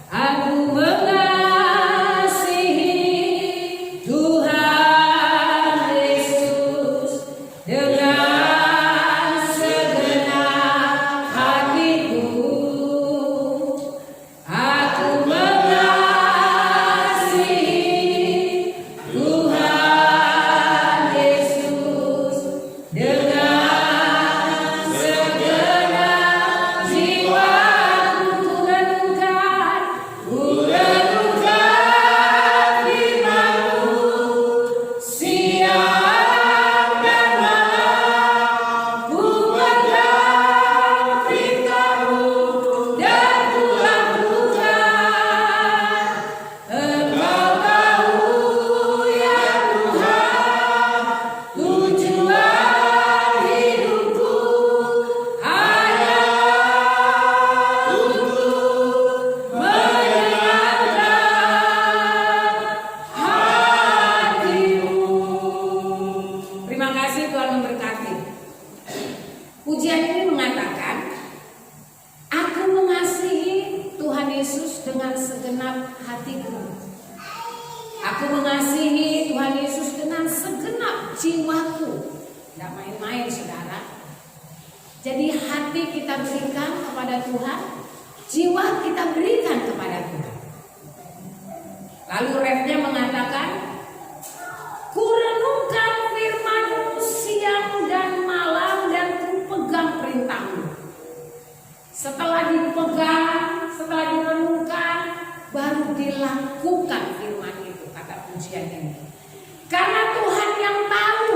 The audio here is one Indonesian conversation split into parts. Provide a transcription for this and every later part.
Aku mengasihi Tuhan Yesus dengan segenap hatiku. Aku mengasihi Tuhan Yesus dengan segenap jiwaku. Ku renungkan firman-Mu siang dan malam. Ku pegang perintah-Mu dan ku lakukan. Engkau tahu ya Tuhan, tujuan hidupku hanya untuk menyenangkan hati-Mu. Terima kasih, Tuhan memberkati. Pujian ini mengatakan, aku mengasihi Tuhan Yesus dengan segenap hatiku. Aku mengasihi Tuhan Yesus dengan segenap jiwaku. Tidak main-main, saudara. Jadi hati kita berikan kepada Tuhan, jiwa kita berikan kepada Tuhan. Lalu refnya mengatakan, ku renungkan firman-Mu siang dan malam dan ku pegang perintah-Mu. Setelah dipegang, setelah direnungkan, baru dilakukan firman itu, kata pujian ini. Karena Tuhan yang tahu,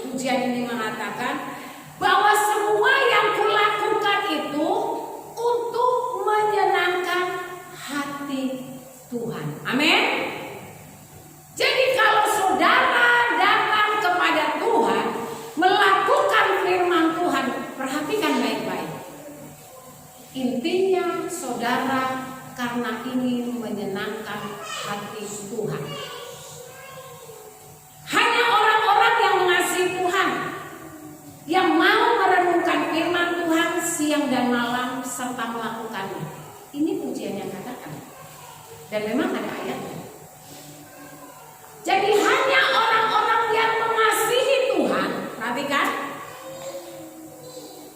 pujian ini mengatakan bahwa semua yang kulakukan itu untuk menyenangkan hati Tuhan. Amin. Jadi kalau saudara datang kepada Tuhan, melakukan firman Tuhan, perhatikan baik-baik. Intinya saudara karena ingin menyenangkan hati Tuhan. Hanya orang-orang yang mengasihi Tuhan, yang mau merenungkan firman Tuhan siang dan malam serta melakukannya. Ini pujian yang katakan. Dan memang ada ayatnya. Jadi hanya orang-orang yang mengasihi Tuhan, perhatikan,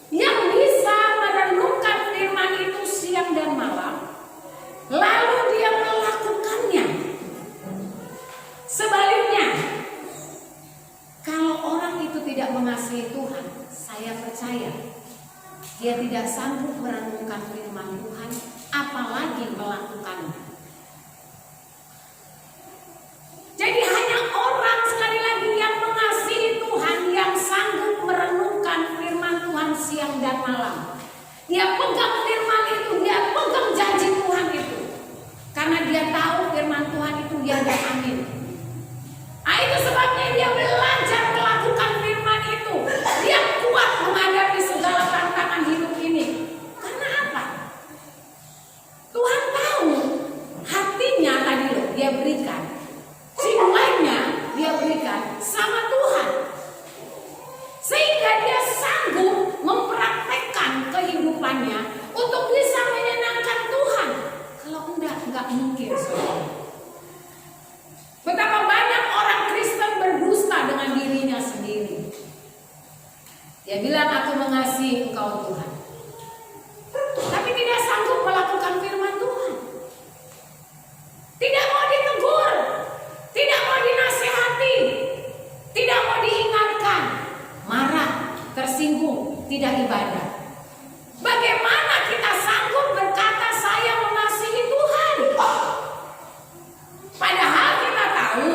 yang bisa merenungkan firman itu siang dan malam, lalu dia melakukannya. Sebaliknya, kalau orang itu tidak mengasihi Tuhan, saya percaya dia tidak sanggup merenungkan firman Tuhan, apalagi melakukannya. Jadi hanya orang, sekali lagi, yang mengasihi Tuhan, yang sanggup merenungkan firman Tuhan siang dan malam. Dia pegang firman itu, dia pegang janji Tuhan itu. Karena dia tahu firman Tuhan itu ya dan amin. Nah, itu sebabnya dia belajar melakukan firman itu. Dia kuat menghadapi segala tantangan hidup ini. Karena apa? Tuhan tahu hatinya tadi loh dia berikan. Jiwanya dia berikan sama Tuhan. Sehingga dia sanggup mempraktekkan kehidupannya untuk bisa menyenangkan Tuhan. Kalau enggak mungkin, saudara. Betapa banyak orang Kristen berdusta dengan dirinya sendiri. Dia bilang, aku mengasihi Engkau Tuhan, tapi tidak sanggup melakukan firman Tuhan. Tidak mau ditegur, tidak mau dinasehati, tidak mau diingatkan, marah, tersinggung, tidak ibadah. Bagaimana kita sanggup berkata saya mengasihi Tuhan? Padahal kita tahu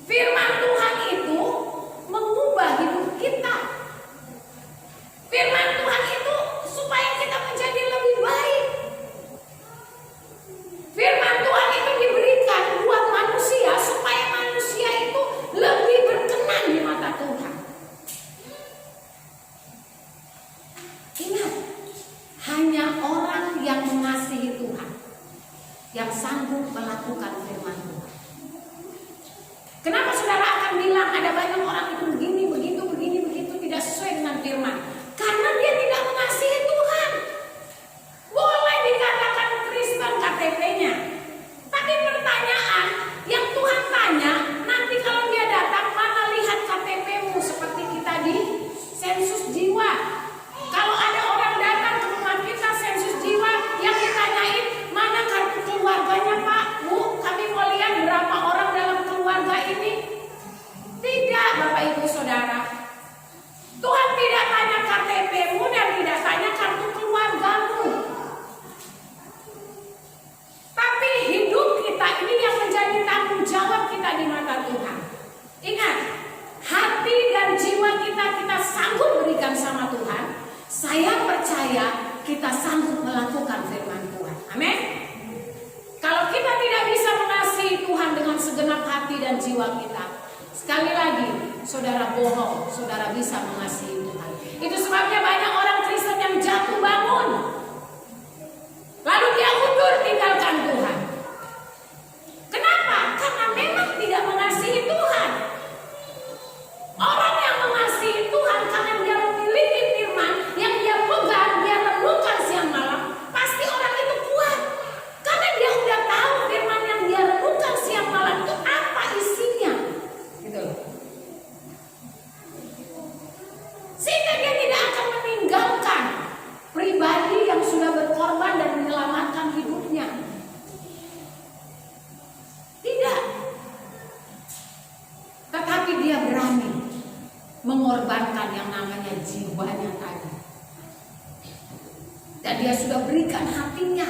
firman Tuhan itu mengubah hidup kita. Firman Tuhan itu supaya kita menjadi lebih baik. Firman Tuhan itu diberikan buat manusia supaya manusia itu lebih berkenan di mata Tuhan. Ingat, hanya orang yang mengasihi Tuhan yang sanggup melakukan firman Tuhan. Kenapa saudara akan bilang ada banyak orang itu begini, begitu, tidak sesuai dengan firman? Karena dia tidak mengasihi Tuhan. Boleh dikatakan Kristen jiwa kita. Sekali lagi, saudara bohong, saudara bisa mengasihi Tuhan. Itu sebabnya banyak orang Kristen yang jatuh bangun, lalu dia mundur tinggalkan Tuhan. Kenapa? Karena memang tidak mengasihi Tuhan. Orang yang mengasihi Tuhan karena dia memiliki firman yang dia pegang, dia renungkan siang malam, pasti orang itu kuat. Karena dia udah tahu firman yang dia renungkan siang malam itu apa isinya. Gitu. Sehingga dia tidak akan meninggalkan pribadi yang sudah berkorban dan menyelamatkan hidupnya. Tidak. Tetapi dia berani mengorbankan yang namanya jiwanya tadi. Dan dia sudah berikan hatinya.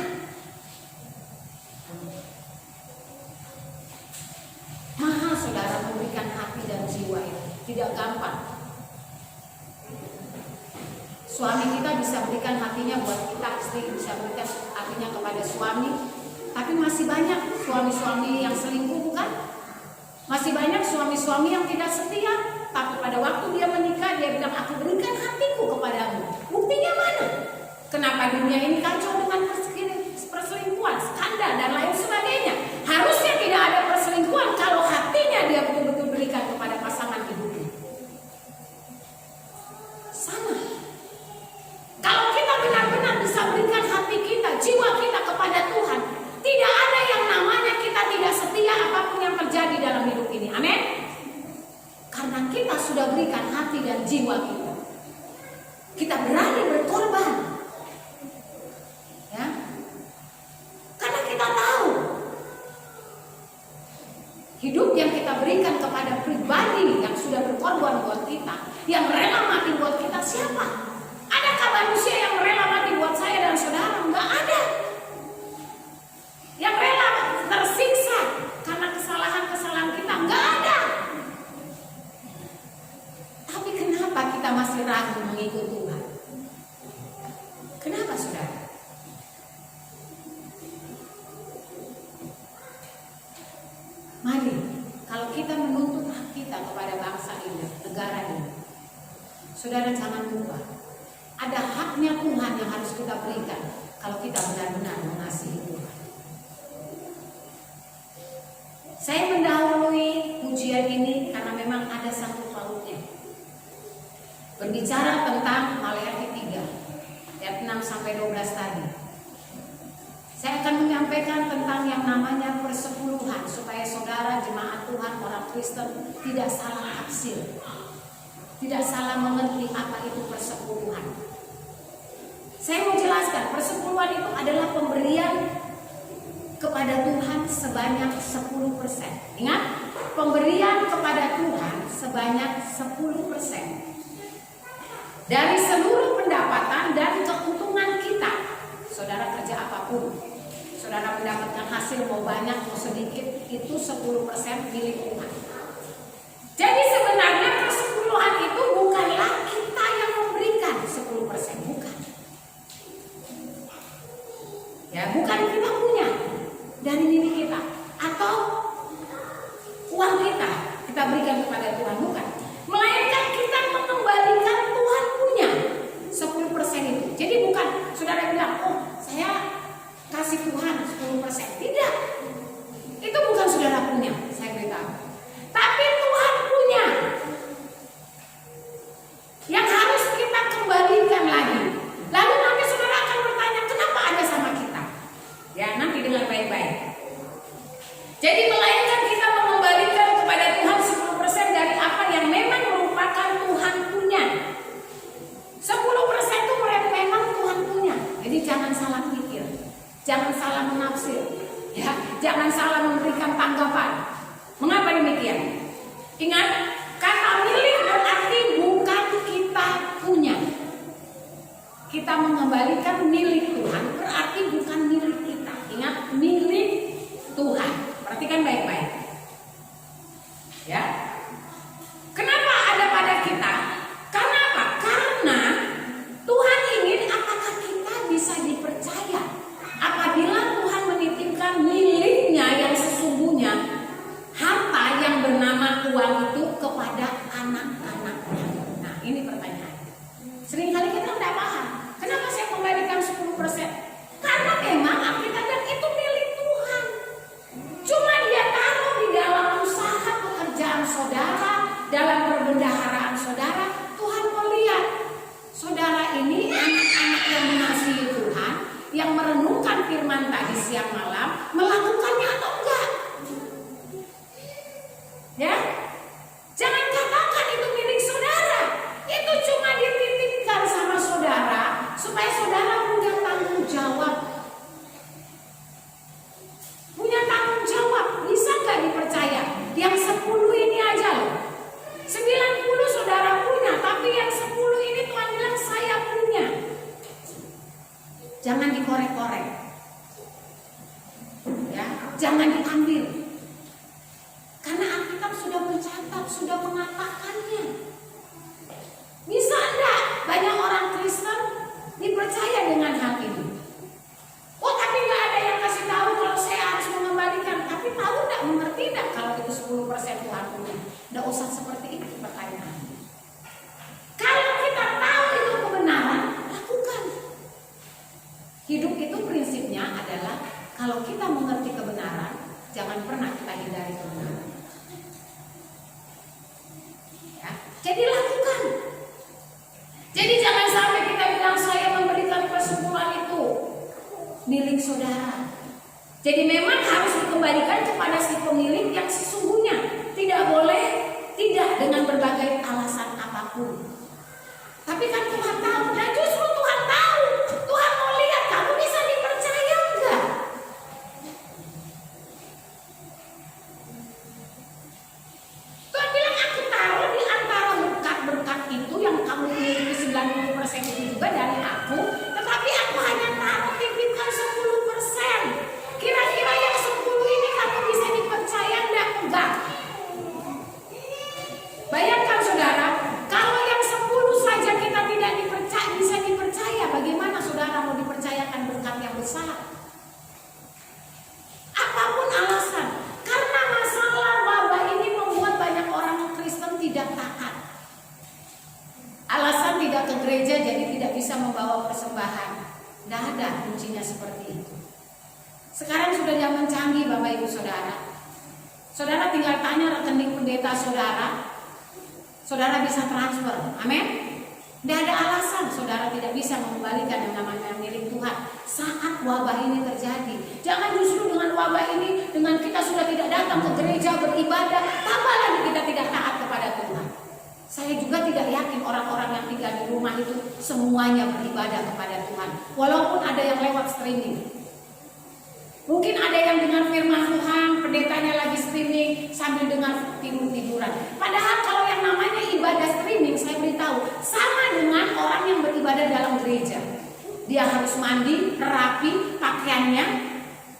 Mahal saudara memberikan hati dan jiwa itu. Tidak gampang. Suami kita bisa berikan hatinya buat kita, istri bisa berikan hatinya kepada suami. Tapi masih banyak suami-suami yang selingkuh, bukan? Masih banyak suami-suami yang tidak setia. Tapi pada waktu dia menikah, dia bilang, aku berikan hatiku kepadamu. Buktinya mana? Kenapa dunia ini kacau dengan perselingkuhan, skandal, dan lain sebagainya? Harusnya tidak ada perselingkuhan kalau hatinya dia betul-betul berikan kepada pasangan hidupnya. Sama. Kalau kita benar-benar bisa berikan hati kita, jiwa kita kepada Tuhan, tidak ada yang namanya kita tidak setia apapun yang terjadi dalam hidup ini. Amin. Karena kita sudah berikan hati dan jiwa kita. Kita berani berkorban. Ya. Karena kita tahu hidup yang kita berikan kepada pribadi yang sudah berkorban buat kita, yang rela mati buat kita, siapa? Adakah manusia yang rela mati buat saya dan saudara? Enggak ada. Yang rela tersiksa karena kesalahan-kesalahan kita, enggak ada. Tapi kenapa kita masih ragu mengikut Tuhan? Kenapa saudara? Mari, kalau kita menuntut hak kita kepada bangsa ini, negara ini, saudara jangan lupa, ada haknya Tuhan yang harus kita berikan kalau kita benar-benar mengasihi Tuhan. Saya mendahului pujian ini karena memang ada sangkut pautnya. Berbicara tentang Maleakhi 3 ayat 6 sampai 12 tadi. Saya akan menyampaikan tentang yang namanya persepuluhan supaya saudara jemaat Tuhan orang Kristen tidak salah tafsir, tidak salah mengerti apa itu persepuluhan. Saya mau jelaskan, persepuluhan itu adalah pemberian kepada Tuhan sebanyak 10%. Ingat, pemberian kepada Tuhan sebanyak 10% dari seluruh pendapatan dan keuntungan kita. Saudara kerja apapun, saudara mendapatkan hasil mau banyak mau sedikit, itu 10% milik Tuhan. Jadi sebenarnya persepuluhan itu bukanlah kita yang memberikan 10%, bukan. Ya, bukan kita punya dari diri kita atau uang kita berikan kepada Tuhan, bukan. Melainkan kita mengembalikan Tuhan punya 10% itu. Jadi bukan saudara bilang, oh saya kasih Tuhan 10%. Tidak. Itu bukan saudara punya, saya beritahu. Tapi Tuhan punya. Yang harus kita kembalikan lagi. Lalu nanti saudara akan bertanya, kenapa ada sama kita? Ya, nanti dengar baik-baik. Jadi melainkan kita mengembalikan kepada Tuhan 10% dari apa yang memang merupakan Tuhan punya. 10% itu memang Tuhan punya. Jadi jangan salah pikir, jangan salah menafsir, ya, jangan salah memberikan tanggapan. Mengapa demikian? Ingat, kata milik berarti bukan kita punya. Kita mengembalikan milik Tuhan berarti bukan milik kita. Ingat, milik Tuhan. Perhatikan baik-baik. Ya. Kenapa ada pada kita? Karena apa? Karena Tuhan ingin apakah kita bisa dipercaya apabila Tuhan menitipkan miliknya yang sesungguhnya, harta yang bernama merenungkan firman tadi siang malam, melakukannya atau enggak? Ya, jangan katakan itu milik saudara. Itu cuma dititipkan sama saudara supaya saudara punya tanggung jawab. Punya tanggung jawab, bisa nggak dipercaya? Yang 10 ini aja loh. 90 saudara punya, tapi yang 10 ini Tuhan bilang saya punya. Jangan dikorek-korek. Ya, jangan diambil. Karena Alkitab sudah mencatat, sudah mengatakannya. Bisa enggak banyak orang Kristen dipercaya dengan hal ini? Oh, tapi nggak ada yang kasih tahu kalau saya harus mengembalikan. Tapi tahu enggak, mengerti enggak kalau itu 10% Tuhan punya? Enggak usah seperti itu pertanyaannya. Kalau kita tahu itu kebenaran, lakukan. Hidup itu prinsipnya adalah kalau kita mengerti kebenaran, jangan pernah kita hindari kebenaran. Ya, jadi lakukan. Jadi jangan sampai kita bilang saya memberikan persepuluhan itu milik saudara. Jadi memang harus dikembalikan kepada si pemilik yang sesungguhnya. Tidak boleh tidak dengan berbagai alasan apapun. Tapi kan Tuhan tahu, dan justru Tuhan tahu. Tuhan mau lihat kamu bisa dipercaya enggak? Tuhan bilang aku taruh di antara berkat-berkat itu yang kamu miliki 90% itu juga dari aku. Tetapi aku hanya taruh titipkan 10%. Kira-kira yang 10 ini kamu bisa dipercaya enggak? Bayangkan saudara, kalau yang 10 saja kita tidak bisa dipercaya, bagaimana saudara mau dipercayakan berkat yang besar? Apapun alasan, karena masalah wabah ini membuat banyak orang Kristen tidak taat. Alasan tidak ke gereja jadi tidak bisa membawa persembahan. Tidak ada kuncinya seperti itu. Sekarang sudah zaman canggih Bapak Ibu Saudara. Saudara tinggal tanya rekening pendeta saudara. Saudara bisa transfer, amin. Tidak ada alasan saudara tidak bisa mengembalikan yang namanya milik Tuhan saat wabah ini terjadi. Jangan justru dengan wabah ini, dengan kita sudah tidak datang ke gereja beribadah, tambah lagi kita tidak taat kepada Tuhan. Saya juga tidak yakin orang-orang yang tinggal di rumah itu semuanya beribadah kepada Tuhan. Walaupun ada yang lewat streaming. Mungkin ada yang dengar firman Tuhan, pendetanya lagi streaming sambil dengar tidur-tiduran. Padahal kalau yang namanya ibadah streaming, saya beritahu, sama dengan orang yang beribadah dalam gereja. Dia harus mandi, rapi pakaiannya,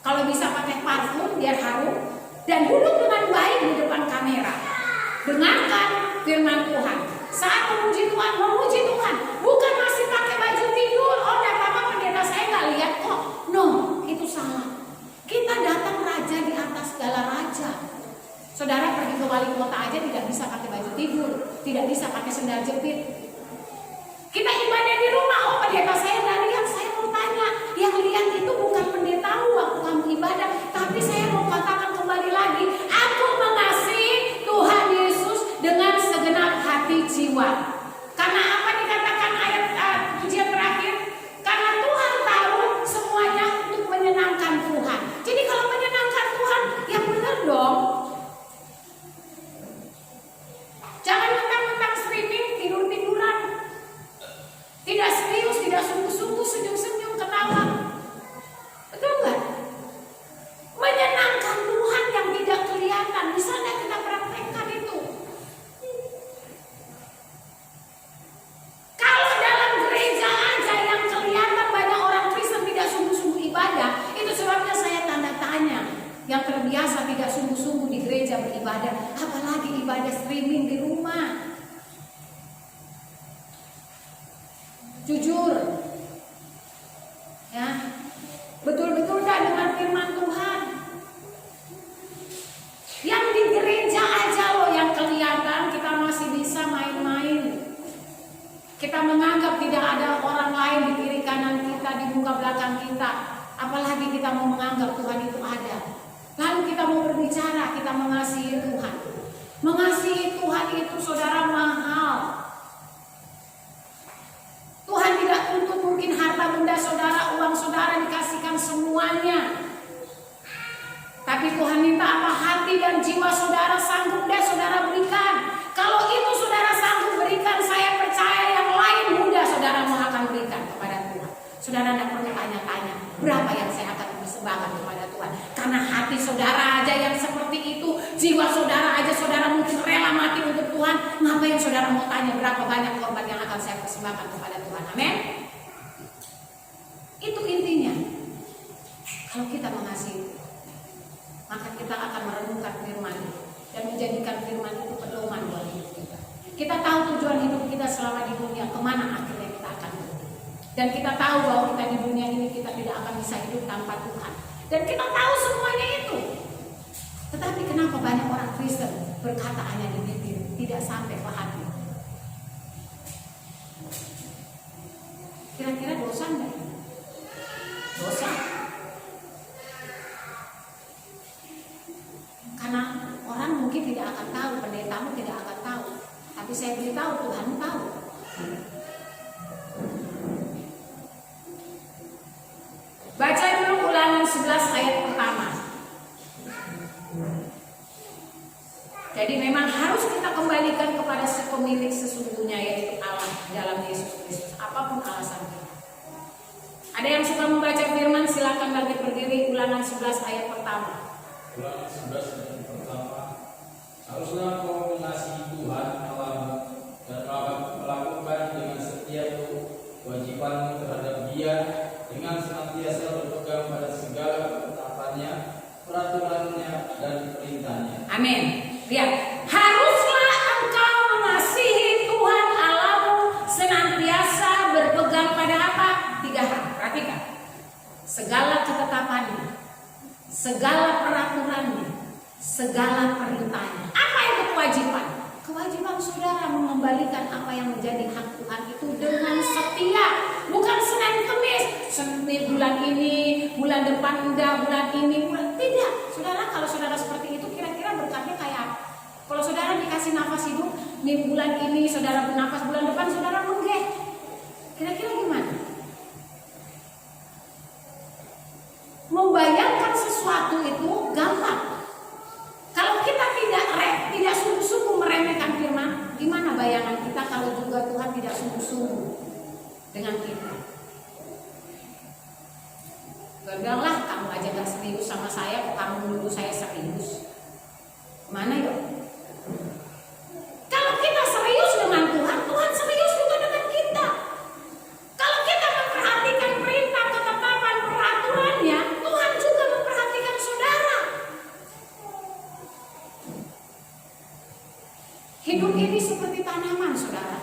kalau bisa pakai parfum biar harum, dan duduk dengan baik di depan kamera. Dengarkan firman Tuhan. Saat memuji Tuhan, bukan masih pakai baju tidur. Oh, enggak apa-apa pendeta, saya nggak lihat kok. No, itu salah. Kita datang raja di atas segala raja. Saudara pergi ke wali kota aja tidak bisa pakai baju tidur, tidak bisa pakai sendal jepit. Kita ibadah di rumah, oh pendeta saya nggak lihat. Saya mau tanya, yang lihat itu bukan pendetamu waktu kamu ibadah, tapi saya mau katakan kembali lagi, aku mengasihi Tuhan Yesus dengan segenap hati jiwa. Karena apa dikatakan ayat pujian terakhir? Karena Tuhan tahu semuanya untuk menyenangkan Tuhan. Jadi kalau menyenangkan Tuhan, yang benar dong. Jangan mentang-mentang streaming, tidur-tiduran. Tidak serius, tidak sungguh-sungguh, senyum-senyum, ketawa. Betul nggak? Menyenangkan Tuhan yang tidak kelihatan. Bisa nggak kita praktekkan itu? Kalau dalam gereja aja yang kelihatan banyak orang Kristen tidak sungguh-sungguh ibadah, itu sebabnya saya tanda tanya. Yang terbiasa tidak sungguh-sungguh di gereja beribadah, apalagi ibadah streaming di rumah. Jujur, ya, betul-betul dah dengan firman Tuhan. Yang di gereja aja loh yang kelihatan, kita masih bisa main-main. Kita menganggap tidak ada orang lain di kiri kanan kita, di muka belakang kita. Apalagi kita mau menganggap Tuhan itu ada. Lalu kita mau berbicara, kita mengasihi Tuhan. Mengasihi Tuhan itu saudara mahal. Tuhan tidak tuntut mungkin harta benda saudara, uang saudara dikasihkan semua. persembahkan kepada Tuhan. Karena hati saudara aja yang seperti itu, jiwa saudara aja saudara mungkin rela mati untuk Tuhan. Ngapain saudara mau tanya berapa banyak korban yang akan saya persembahkan kepada Tuhan? Amin. Itu intinya. Kalau kita mengasihi, maka kita akan merenungkan firman dan menjadikan firman itu pedoman buat hidup kita. Kita tahu tujuan hidup kita selama di dunia, kemana akhirnya kita akan pergi. Dan kita tahu bahwa kita di dunia ini kita tidak akan bisa hidup tanpa Tuhan. Dan kita tahu semuanya itu. Tetapi kenapa banyak orang Kristen berkata hanya di bibir, tidak sampai ke hati? Kira-kira dosa enggak? Dosa. Karena orang mungkin tidak akan tahu, pendetamu tidak akan tahu. Tapi saya beritahu Tuhan tahu. Baca dulu Ulangan 11 ayat pertama. Jadi memang harus kita kembalikan kepada si pemilik sesungguhnya, yaitu Allah dalam Yesus Kristus, apapun alasan kita. Ada yang suka membaca firman, silakan bangkit berdiri. Ulangan 11 ayat pertama. Ulangan 11 ayat pertama. Haruslah kau mengasihi Tuhan Allahmu dan melakukan dengan setiap kewajibanmu terhadap Dia, dengan senantiasa berpegang pada segala ketetapannya, peraturannya, dan perintahnya. Amin. Lihat, haruslah engkau mengasihi Tuhan Allahmu, senantiasa berpegang pada apa? 3 hal. Perhatikan. Segala ketetapannya, segala peraturannya, segala perintahnya. Apa itu kewajiban? Kewajiban saudara mengembalikan apa yang menjadi hak Tuhan itu dengan setia. Bukan Senin Kemis, bulan ini, bulan depan enggak, bulan ini, bulan tidak. Saudara, kalau saudara seperti itu kira-kira berkatnya kayak apa? Kalau saudara dikasih nafas hidup, nih bulan ini saudara bernafas, bulan depan saudara menggeh. Kira-kira gimana? Membayangkan sesuatu itu gampang. Kalau kita tidak sungguh-sungguh meremehkan firman, gimana bayangan kita kalau juga Tuhan tidak sungguh-sungguh dengan kita? Gagallah, kamu aja gak serius sama saya, kok kamu menuduh saya serius? Mana yuk? Kalau kita serius dengan Tuhan, Tuhan serius juga dengan kita. Kalau kita memperhatikan perintah, ketetapan, peraturannya, Tuhan juga memperhatikan saudara. Hidup ini seperti tanaman, saudara,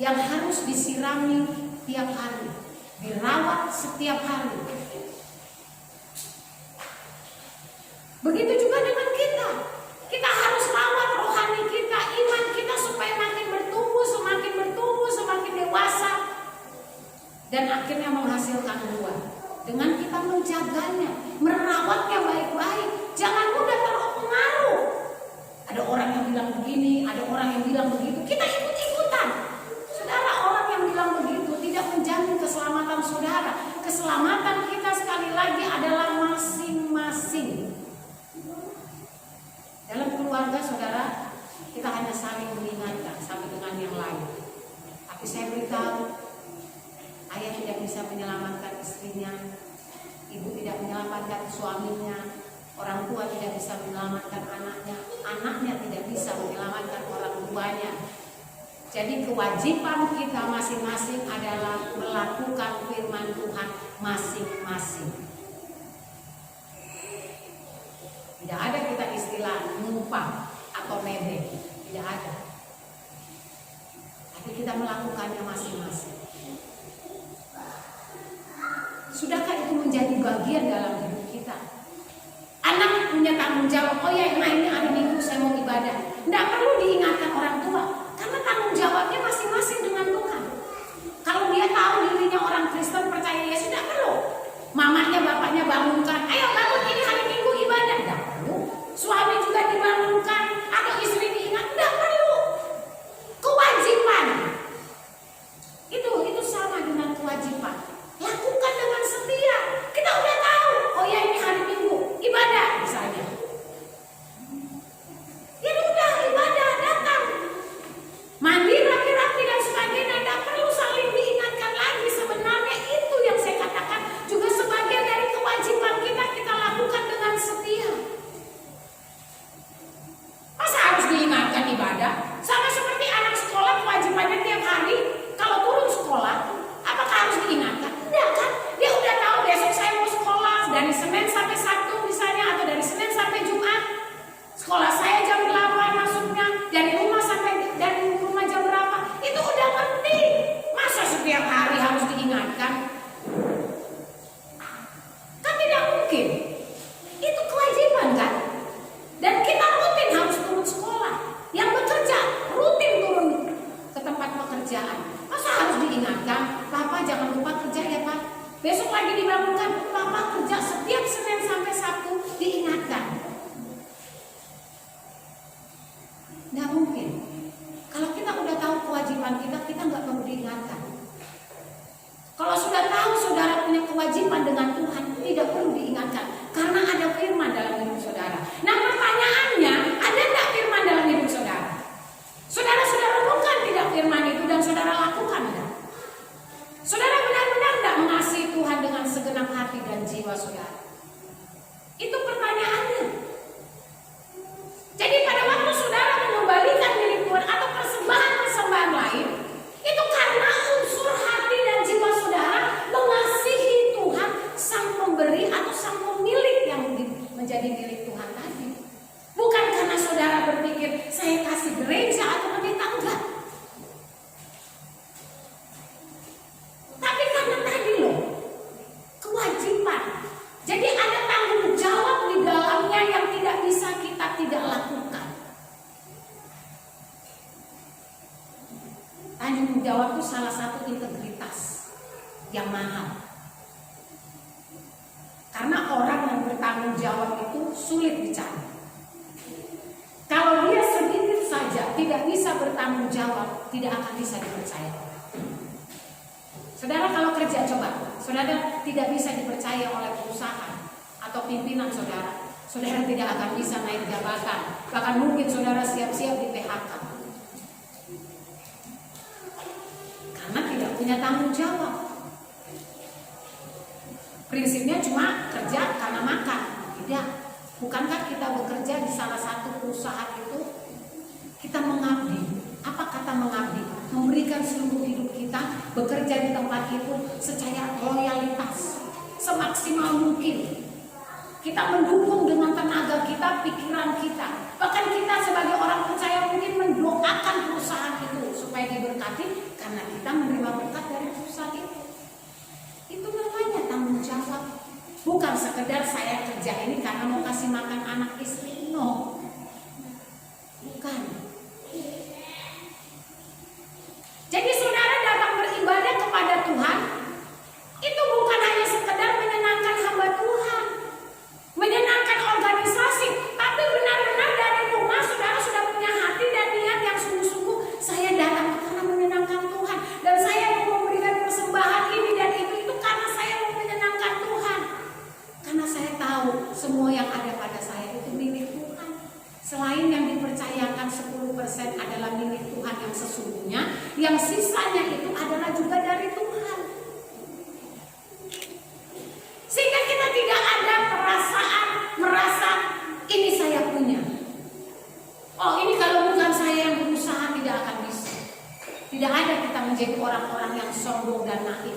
yang harus disirami tiap hari, dirawat setiap hari. Begitu juga dengan kita. Kita harus rawat rohani kita, iman kita supaya makin bertumbuh, semakin dewasa, dan akhirnya menghasilkan buah. Dengan kita menjaganya, merawatnya baik-baik, jangan mudah terpengaruh. Ada orang yang bilang begini, ada orang yang bilang begitu, kita ikut-ikutan. Saudara, orang yang bilang begitu tidak menjamin keselamatan saudara. Keselamatan kita sekali lagi adalah masing-masing. Dalam keluarga saudara, kita hanya saling mengingatkan satu dengan yang lain. Tapi saya beritahu, ayah tidak bisa menyelamatkan istrinya, ibu tidak menyelamatkan suaminya, orang tua tidak bisa menyelamatkan anaknya, anaknya tidak bisa menyelamatkan orang tuanya. Jadi kewajiban kita masing-masing adalah melakukan firman Tuhan masing-masing. Tidak ada kita istilah numpang atau nebeng, tidak ada. Tapi kita melakukannya masing-masing. Sudahkah itu menjadi bagian dalam hidup kita? Anak punya tanggung jawab, oh ya ini hari Minggu saya mau ibadah. Tidak perlu diingatkan orang tua, karena tanggung jawabnya masing-masing dengan Tuhan. Kalau dia tahu dirinya orang Kristen percaya Yesus, tidak perlu mamanya bapaknya bangunkan, ayo bangun ini hari Minggu ibadah. Tidak perlu. Suami juga dibangunkan atau istri diingat, tidak perlu. Kewajiban itu sama dengan kewajiban. Lakukan dengan setia. Kita udah tahu, oh ya ini hari Minggu ibadah misalnya. Ya udah ibadah, datang mandi rapi-rapi dan sebagainya. Tidak perlu saling diingatkan lagi. Sebenarnya itu yang saya katakan juga sebagai mungkin. Itu kewajiban kan? Dan kita rutin harus turun sekolah. Yang bekerja rutin turun ke tempat pekerjaan. Masa harus diingatkan, Papa jangan lupa kerja ya Pak. Besok lagi dibangunkan, Papa kerja setiap Senin sampai Sabtu, diingatkan. Nggak mungkin. Kalau kita udah tahu kewajiban kita, kita nggak perlu diingatkan. Kalau sudah tahu saudara punya kewajiban dengan Tuhan, tidak perlu diingatkan. Karena ada firman dalam hidup saudara. Nah pertanyaannya, ada nggak firman dalam hidup saudara? Saudara sudah renungkan tidak firman itu dan saudara lakukan enggak? Saudara benar-benar enggak mengasihi Tuhan dengan segenap hati dan jiwa saudara? Itu pertanyaannya. Jadi pada waktu saudara mengembalikan milik Tuhan atau persembahan-persembahan lain, itu karena unsur hati dan jiwa saudara mengasihi Tuhan, sang pemberi atau sang pemilik yang menjadi milik Tuhan tadi. Bukan karena saudara berpikir saya kasih gereja atau pendeta, enggak. Tapi karena tadi loh, kewajiban. Jadi ada tanggung jawab di dalamnya yang tidak bisa kita tidak lakukan. Tanggung jawab itu salah satu integritas yang mahal. Karena orang yang bertanggung jawab itu sulit dicari. Kalau dia sedikit saja tidak bisa bertanggung jawab, tidak akan bisa dipercaya. Saudara kalau kerja coba, saudara tidak bisa dipercaya oleh perusahaan atau pimpinan saudara, saudara tidak akan bisa naik jabatan, bahkan mungkin saudara siap-siap di PHK. Karena tidak punya tanggung jawab. Prinsipnya cuma kerja karena makan. Tidak. Bukankah kita bekerja di salah satu perusahaan itu, kita mengabdi. Apa kata mengabdi? Memberikan seluruh hidup kita, bekerja di tempat itu secara loyalitas, semaksimal mungkin. Kita mendukung dengan tenaga kita, pikiran kita. Bahkan kita sebagai orang percaya mungkin mendoakan perusahaan itu supaya diberkati karena kita menerima berkat dari perusahaan itu. Itu namanya tanggung jawab. Bukan sekedar saya kerja ini karena mau kasih makan anak istri. No. Bukan. Jadi saudara datang beribadah kepada Tuhan, itu bukan hanya sekedar menyenangkan hamba Tuhan, menyenangkan organisasi, tapi benar-benar dari rumah saudara sudah punya hati dan niat yang sungguh-sungguh. Saya datang karena menyenangkan Tuhan, dan saya mau memberikan persembahan ini dan itu karena saya mau menyenangkan Tuhan. Karena saya tahu semua yang ada pada saya itu milik Tuhan. Selain yang dipercayakan 10% adalah milik Tuhan yang sesungguhnya, yang sisanya itu adalah juga dari Tuhan. Sehingga kita tidak ada perasaan merasa ini saya punya. Oh ini kalau bukan saya yang berusaha tidak akan bisa. Tidak ada kita menjadi orang-orang yang sombong dan naif.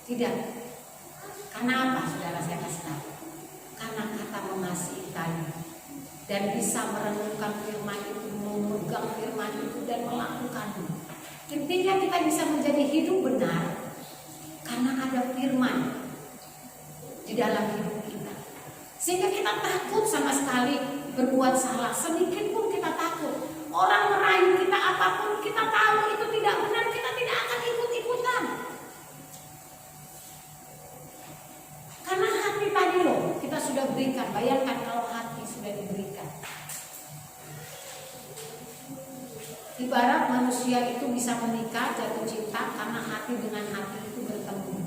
Tidak. Karena apa saudara saya kasih tahu? Karena kata mengasihi tadi dan bisa merenungkan firman itu, memegang firman itu dan melakukannya. Intinya kita bisa menjadi hidup benar karena ada firman di dalam hidup kita. Sehingga kita takut sama sekali berbuat salah, sedikit pun kita takut. Orang merayu kita apapun kita tahu itu tidak benar, kita tidak akan ikut-ikutan. Karena hati tadi loh kita sudah berikan. Bayangkan kalau hati sudah diberikan. Ibarat manusia itu bisa menikah, jatuh cinta karena hati dengan hati itu bertemu.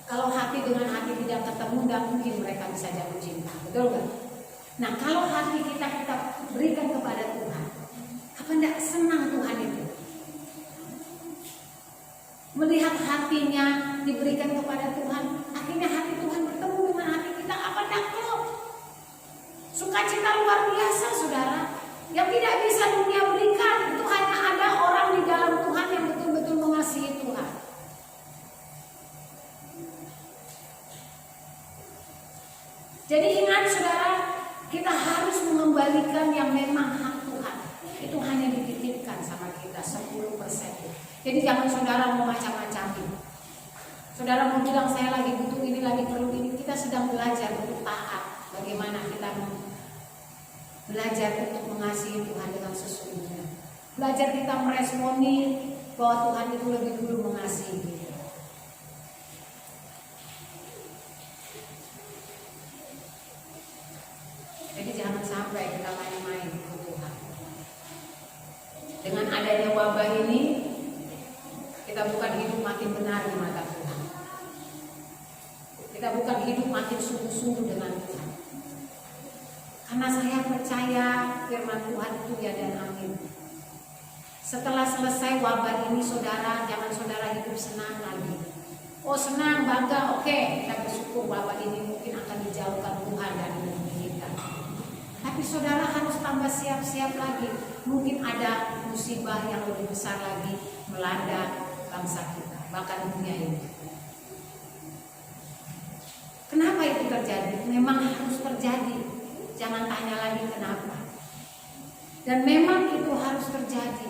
Kalau hati dengan hati tidak ketemu, tidak mungkin mereka bisa jatuh cinta. Betul nggak? Nah kalau hati kita berikan kepada Tuhan, apa tidak senang Tuhan itu? Melihat hatinya diberikan kepada Tuhan, akhirnya hati Tuhan bertemu dengan hati kita, apa tidak klop? Sukacita luar biasa saudara, yang tidak bisa dunia berikan. Itu hanya ada orang di dalam Tuhan yang betul-betul mengasihi Tuhan. Jadi ingat saudara, kita harus mengembalikan yang memang hak Tuhan. Itu hanya dititipkan sama kita 10%. Jadi jangan saudara mau macam-macamin. Saudara mau bilang saya lagi butuh ini, lagi perlu ini, kita Belajar untuk mengasihi Tuhan dengan sesungguhnya. Belajar kita meresponi bahwa Tuhan itu lebih dulu mengasihi kita. Jadi jangan sampai kita main-main ke Tuhan. Dengan adanya wabah ini, kita bukan hidup makin benar di mata Tuhan. Kita bukan hidup makin sungguh-sungguh dengan Tuhan. Karena saya percaya firman Tuhan itu ya dan amin. Setelah selesai wabah ini saudara, jangan saudara hidup senang lagi. Oh senang, bangga, oke, kita bersyukur wabah ini mungkin akan dijauhkan Tuhan dari negeri kita. Tapi saudara harus tambah siap-siap lagi. Mungkin ada musibah yang lebih besar lagi melanda bangsa kita, bahkan dunia ini. Kenapa itu terjadi? Memang harus terjadi. Jangan tanya lagi kenapa. Dan memang itu harus terjadi.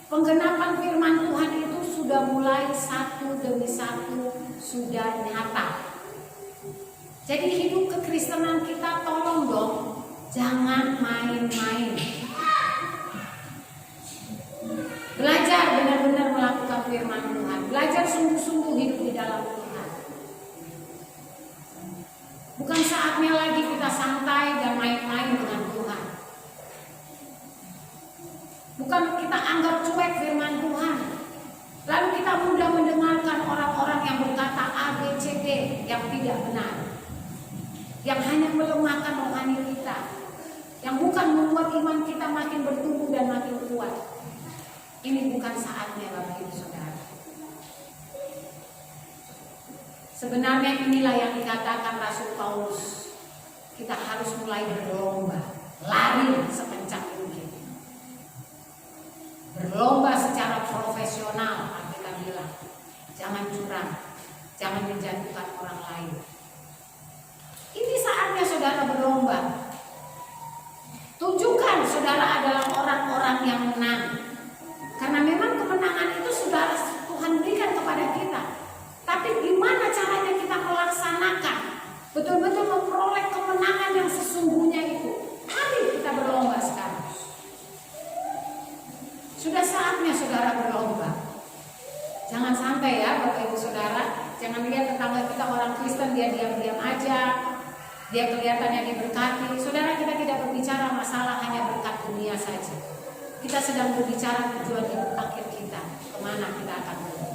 Penggenapan firman Tuhan itu sudah mulai satu demi satu sudah nyata. Jadi hidup kekristenan kita tolong dong, jangan main-main. Belajar benar-benar melakukan firman Tuhan. Belajar sungguh-sungguh hidup di dalam Tuhan. Bukan saatnya lagi kita santai dan main-main dengan Tuhan. Bukan kita anggap cuek firman Tuhan. Lalu kita mudah mendengarkan orang-orang yang berkata A, B, C, D yang tidak benar. Yang hanya melemahkan rohani kita. Yang bukan membuat iman kita makin bertumbuh dan makin kuat. Ini bukan saatnya Bapak Ibu Saudara. Sebenarnya inilah yang dikatakan Rasul Paulus. Kita harus mulai berlomba, lari sekencang mungkin. Berlomba secara profesional, kita bilang. Jangan curang, jangan menjatuhkan orang lain. Ini saatnya saudara berlomba. Tunjukkan saudara adalah orang-orang yang menang. Karena memang kemenangan itu saudara Tuhan berikan kepada kita. Tapi gimana caranya kita melaksanakan, betul-betul memperoleh kemenangan yang sesungguhnya itu. Mari kita berlomba sekarang. Sudah saatnya saudara berlomba. Jangan sampai ya Bapak Ibu Saudara, jangan lihat tetangga kita orang Kristen dia diam-diam aja, dia kelihatannya diberkati. Saudara, kita tidak berbicara masalah hanya berkat dunia saja. Kita sedang berbicara tujuan hidup akhir kita, kemana kita akan pergi.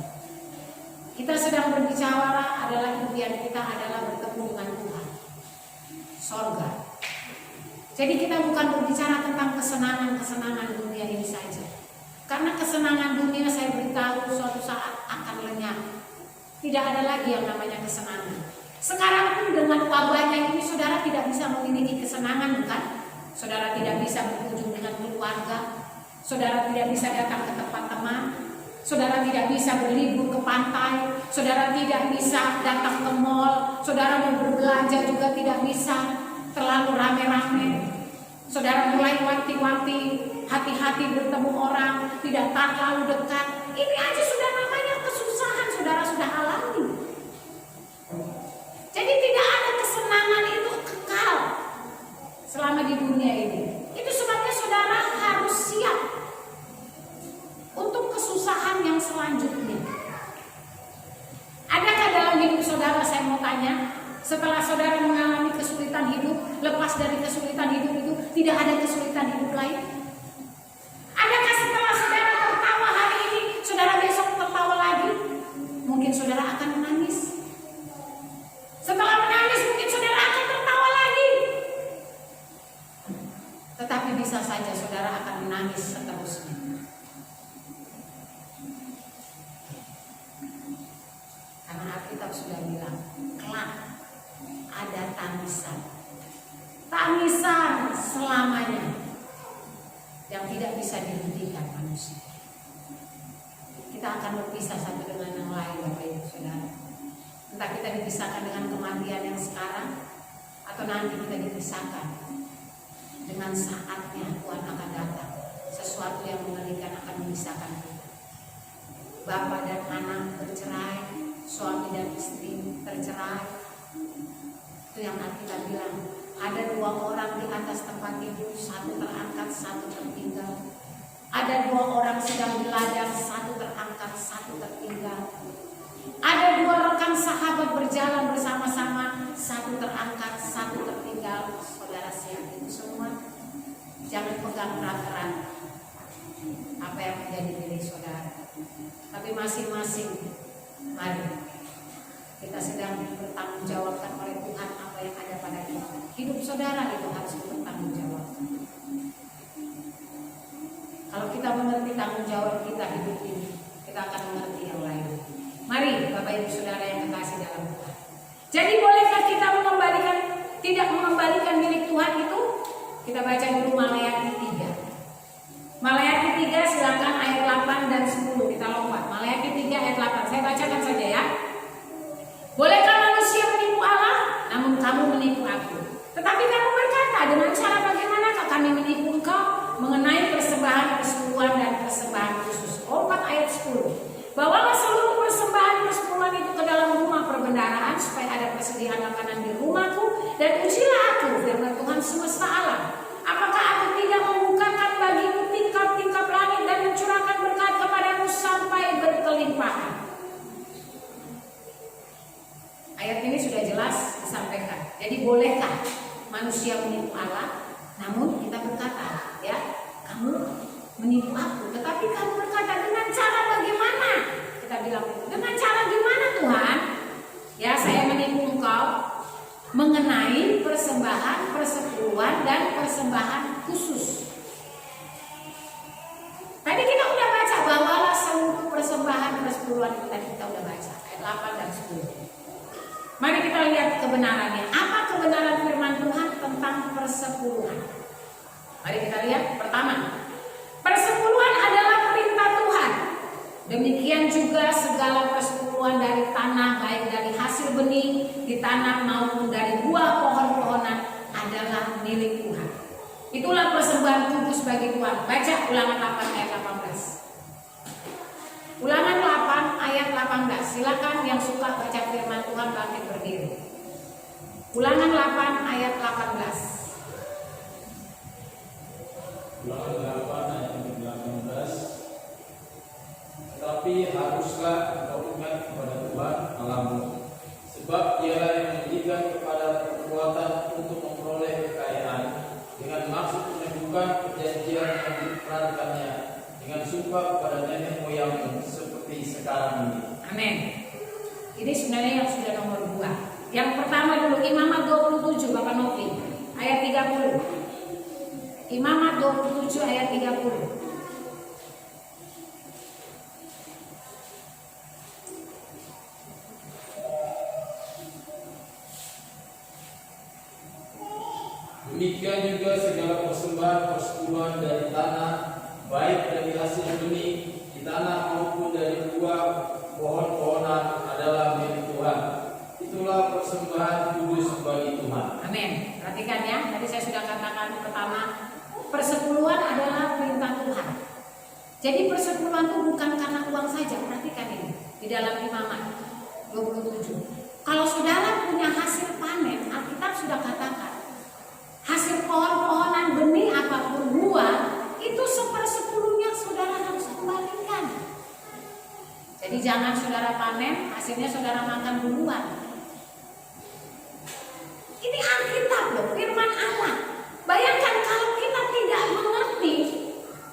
Kita sedang berbicara adalah impian kita adalah bertemu dengan Tuhan, sorga. Jadi kita bukan berbicara tentang kesenangan-kesenangan dunia ini saja. Karena kesenangan dunia saya beritahu suatu saat akan lenyap. Tidak ada lagi yang namanya kesenangan. Sekarang pun dengan wabahnya ini saudara tidak bisa memiliki kesenangan, bukan? Saudara tidak bisa berkunjung dengan keluarga. Saudara tidak bisa datang ke tempat teman. Saudara tidak bisa berlibur ke pantai. Saudara tidak bisa datang ke mall. Saudara mau berbelanja juga tidak bisa. Terlalu rame-rame. Saudara mulai wanti-wanti, hati-hati bertemu orang, tidak terlalu dekat. Ini aja sudah namanya kesusahan saudara sudah alami. Jadi tidak ada kesenangan itu kekal selama di dunia ini. Itu sebabnya saudara harus siap untuk kesusahan yang selanjutnya. Adakah dalam hidup saudara, saya mau tanya, setelah saudara mengalami kesulitan hidup, lepas dari kesulitan hidup itu, tidak ada kesulitan hidup lain? Adakah setelah saudara tertawa hari ini, saudara besok tertawa lagi? Mungkin saudara akan menangis. Setelah menangis, mungkin saudara akan tertawa lagi. Tetapi bisa saja saudara akan menangis seterusnya. Karena Alkitab sudah bilang, kelak ada tangisan. Tangisan selamanya yang tidak bisa dihentikan manusia. Kita akan berpisah satu dengan yang lain, Bapak Ibu Saudara. Entah kita dipisahkan dengan kematian yang sekarang, atau nanti kita dipisahkan dengan saatnya Tuhan akan datang. Sesuatu yang mengerikan akan memisahkan kita. Bapak dan anak bercerai, suami dan istri tercerai. Itu yang Alkitab bilang, Ada 2 orang di atas tempat tidur, 1 terangkat, 1 tertinggal. Ada 2 orang sedang di ladang, 1 terangkat, 1 tertinggal. Ada 2 rekan sahabat berjalan bersama-sama, 1 terangkat, 1 tertinggal. Saudara siap itu semua. Jangan pegang erat-erat apa yang menjadi milik saudara. Tapi masing-masing, mari kita sedang bertanggung jawabkan oleh Tuhan apa yang ada pada kita. Hidup saudara itu harus bertanggung jawab. Kalau kita mengerti tanggung jawab kita hidup ini, kita akan mengerti yang lain. Mari Bapak Ibu Saudara yang kekasih dalam Tuhan. Jadi bolehkah kita tidak mengembalikan milik Tuhan itu? Kita baca dulu Maleakhi 3. Maleakhi 3 silakan ayat 8 dan 10 kita lompat. Maleakhi 3 ayat 8. Saya bacakan saja ya. Bolehkah manusia menipu Allah? Namun kamu menipu aku. Tetapi kamu berkata, dengan cara bagaimanakah kami menipu engkau? Mengenai persembahan persepuluhan dan persembahan khusus. 4 ayat 10. Bawalah seluruh persembahan persepuluhan itu ke dalam rumah perbendaharaan supaya ada persediaan makanan di rumahku, dan ujilah aku, firman Tuhan semesta alam. Apakah aku tidak membukakan bagimu tingkap-tingkap langit dan mencurahkan berkat kepadamu sampai berkelimpahan? Ayat ini sudah jelas disampaikan. Jadi bolehkah manusia menipu Allah? Namun kita berkata, ya, kamu menipu aku, tetapi kamu berkata dengan cara bagaimana? Kita bilang, dengan cara gimana Tuhan? Ya, saya menipu engkau mengenai persembahan persepuluhan dan persembahan khusus. Tadi kita udah baca, bawalah seluruh persembahan persepuluhan itu, tadi kita udah baca ayat 8 dan 10. Mari kita lihat kebenarannya. Apa kebenaran firman Tuhan tentang persepuluhan? Mari kita lihat. Pertama, persepuluhan adalah perintah Tuhan. Demikian juga segala persepuluhan dari tanah, baik dari hasil benih di tanah maupun dari buah pohon-pohonan, adalah milik Tuhan. Itulah persembahan kudus bagi Tuhan. Baca Ulangan 8 ayat 18. Ulangan 8 ayat 18. Silakan yang suka baca firman Tuhan bangkit berdiri. Ulangan 8 ayat 18. Ulangan 8 ayat 18. Tetapi haruslah engkau ingat kepada Tuhan Allahmu, sebab Dialah yang memberikan kepada kekuatan untuk memperoleh kekayaan, dengan maksud menyembuhkan perjanjian yang diperankannya dengan sumpah kepada nenek moyangmu seperti sekarang ini. Amin. Ini sebenarnya yang sudah nomor 2. Yang pertama dulu Imamat 27 Bapak Novi ayat 30. Imamat 27 ayat 30. Demikian juga segala persembahan persepuluhan dari tanah, baik dari hasil benih di tanah maupun dari buah pohon-pohonan, adalah milik Tuhan. Itulah persembahan kudus bagi Tuhan. Amin. Perhatikan ya, tadi saya sudah katakan pertama, persepuluhan adalah perintah Tuhan. Jadi persepuluhan itu bukan karena uang saja. Perhatikan ini di dalam Imamat 27. Kalau saudara punya hasil panen, Alkitab sudah katakan, hasil pohon-pohonan, benih apapun, buah, itu 1/10 saudara harus kembalikan. Jadi jangan saudara panen, hasilnya saudara makan duluan. Ini Alkitab loh, firman Allah. Bayangkan kalau kita tidak mengerti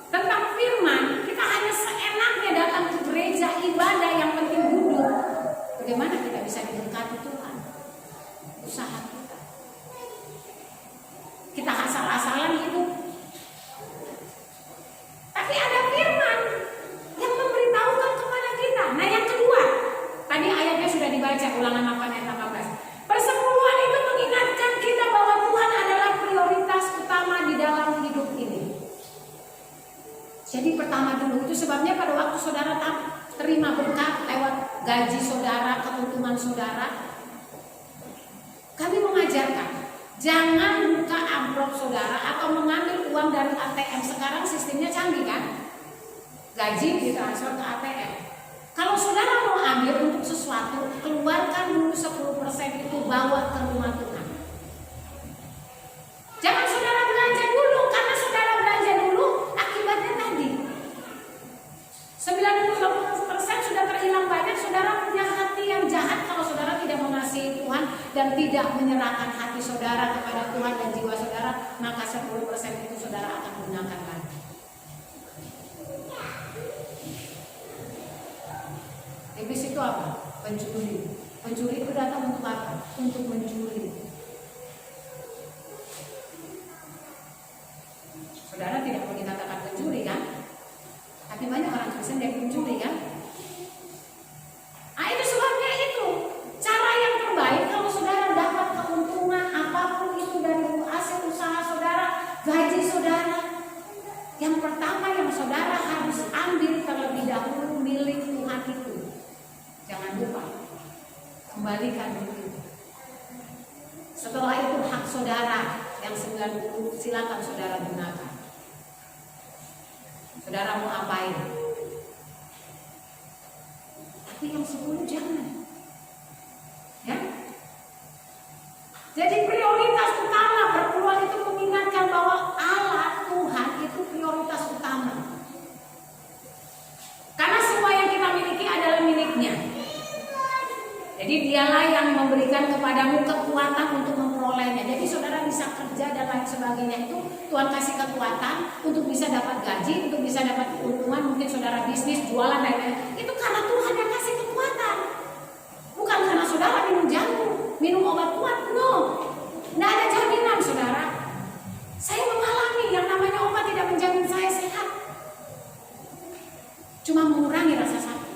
tentang firman, kita hanya seenaknya datang ke gereja, ibadah, yang penting duduk. Bagaimana kita bisa diberkati Tuhan? Usaha kita. Kita asal-asalan hidup. Tapi ada firman yang memberitahukan kepada kita. Nah yang kedua, tadi ayatnya sudah dibaca, Ulangan 8 ayat 18. Persepuluhan itu mengingatkan kita bahwa Tuhan adalah prioritas utama di dalam hidup ini. Jadi pertama dulu, itu sebabnya pada waktu saudara terima berkat lewat gaji saudara, keuntungan saudara, kami mengajarkan, jangan buka amplop saudara atau mengambil uang dari ATM. Sekarang sistemnya canggih kan? Gaji ditransfer ke ATM. Kalau saudara mau ambil untuk sesuatu, keluarkan dulu 10% itu, bawa ke rumah Tuhan. dan tidak menyerahkan hati saudara kepada Tuhan dan jiwa saudara, maka 10% itu saudara akan gunakan lagi. Iblis itu apa? Pencuri. Pencuri itu datang untuk apa? Untuk mencuri. Saudara tidak mau dikatakan pencuri kan? Tapi banyak orang Kristen yang pencuri kan? Nah, itu sebabnya itu cara yang terbaik kalau saudara dapat keuntungan apapun itu dari hasil usaha saudara, gaji saudara, yang pertama yang saudara harus ambil terlebih dahulu milik Tuhan itu. Jangan lupa kembalikan itu. Setelah itu hak saudara yang 90 silakan saudara gunakan. Saudara mau apain? Tapi yang 10 jangan. Ya. Jadi prioritas utama perpuluhan itu mengingatkan bahwa Allah Tuhan itu prioritas utama. Karena semua yang kita miliki adalah miliknya. Jadi dialah yang memberikan kepadamu kekuatan untuk memperolehnya. Jadi saudara bisa kerja dan lain sebagainya itu Tuhan kasih kekuatan untuk bisa dapat gaji, untuk bisa dapat keuntungan, mungkin saudara bisnis, jualan dan lain-lain. Itu karena Tuhan yang kasih kekuatan. Bukan karena saudara minum jamu, minum obat kuat, no. Tidak ada jaminan saudara. Saya mengalami yang namanya obat tidak menjamin saya sehat. Cuma mengurangi rasa sakit.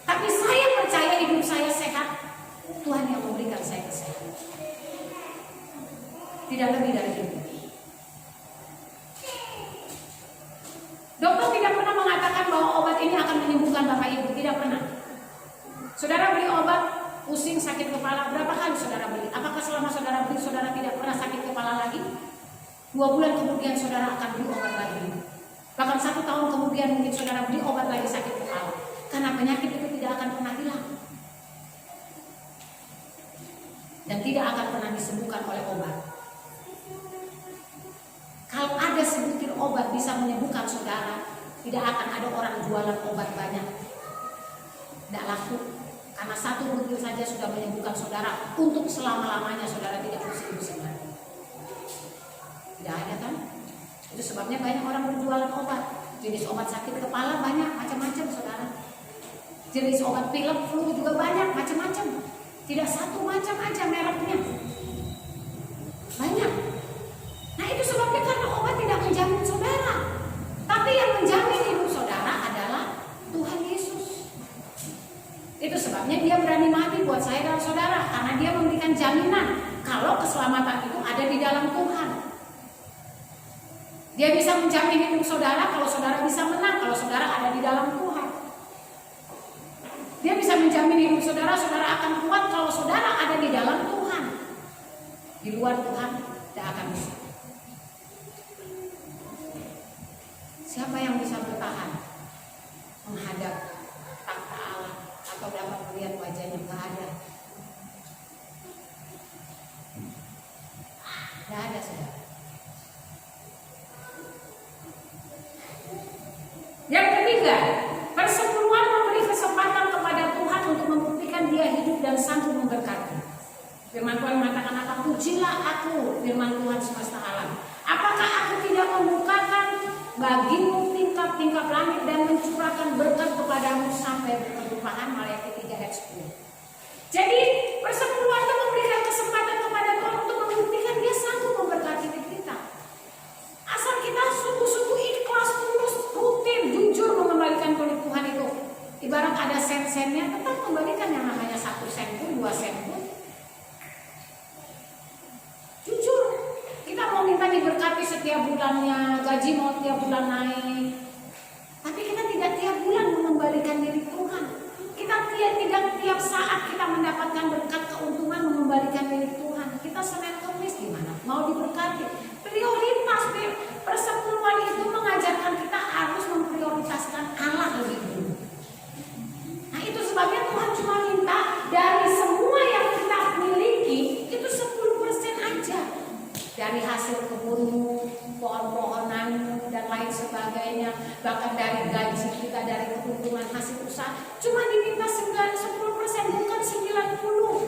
Tapi saya percaya hidup saya sehat. Tuhan yang memberikan saya kesehatan. Tidak lebih dari itu. Dokter tidak pernah mengatakan bahwa obat ini akan menyembuhkan Bapak Ibu. Tidak pernah. Saudara beli obat pusing sakit kepala, berapa kali saudara beli? Apakah selama saudara beli saudara tidak pernah sakit kepala lagi? 2 bulan kemudian saudara akan beli obat lagi. Bahkan 1 tahun kemudian mungkin saudara beli obat lagi sakit kepala. Karena penyakit itu tidak akan pernah hilang. Dan tidak akan pernah disembuhkan oleh obat. Kalau ada sebutir obat bisa menyembuhkan saudara, tidak akan ada orang jualan obat banyak. Tidak laku. Karena 1 butir saja sudah menyembuhkan saudara untuk selama-lamanya saudara tidak pusing-pusing lagi. Tidak ada kan? Itu sebabnya banyak orang berjualan obat. Jenis obat sakit kepala banyak, macam-macam saudara. Jenis obat pilek, flu juga banyak, macam-macam. Tidak satu macam aja mereknya. Banyak. Nah itu sebabnya karena obat tidak menjamin saudara. Tapi yang menjamin hidup saudara adalah Tuhan Yesus. Itu sebabnya dia berani mati buat saya dan saudara. Karena dia memberikan jaminan kalau keselamatan itu ada di dalam Tuhan. Dia bisa menjamin hidup saudara kalau saudara bisa menang, kalau saudara ada di dalam Tuhan. Dia bisa menjamin hidup saudara, saudara akan kuat kalau saudara ada di dalam Tuhan. Di luar Tuhan tidak akan bisa. Siapa yang bisa bertahan menghadap takhta Allah atau dapat melihat wajahnya? Tidak ada. Tidak ada saudara. Yang ketiga, persepuluhan memberi kesempatan kepada Tuhan untuk membuktikan dia hidup dan sanggup memberkati. Firman Tuhan mengatakan apa? Pujilah aku, firman Tuhan semesta alam. Apakah aku tidak membukakan bagimu tingkap-tingkap langit dan mencurahkan berkat kepadamu sampai berlimpahan? Maliaki 3 ayat 10. Jadi persepuluhan itu memberikan kesempatan kepada Tuhan untuk membuktikan dia sanggup memberkati kita. Asal kita sungguh-sungguh ikhlas, tulus, rutin, jujur mengembalikan kulit Tuhan itu. Ibarat ada sen-sennya, tetap kembalikan yang namanya 1 sen pun, 2 sen pun. Jujur, kita mau minta diberkati setiap bulannya, gaji mau tiap bulan naik. Tapi kita tidak tiap bulan mengembalikan diri Tuhan. Kita tidak tiap saat kita mendapatkan berkat keuntungan mengembalikan diri Tuhan. Kita Senin Kemis gimana? Mau diberkati. Prioritas persepuluhan itu mengajarkan kita harus memprioritaskan Allah lebih dulu. Nah itu sebabnya Tuhan cuma minta dari semua yang kita miliki itu 10% aja. Dari hasil kebunmu, pohon-pohonanmu dan lain sebagainya. Bahkan dari gaji kita, dari keuntungan hasil usaha. Cuma diminta 10%, bukan 90%.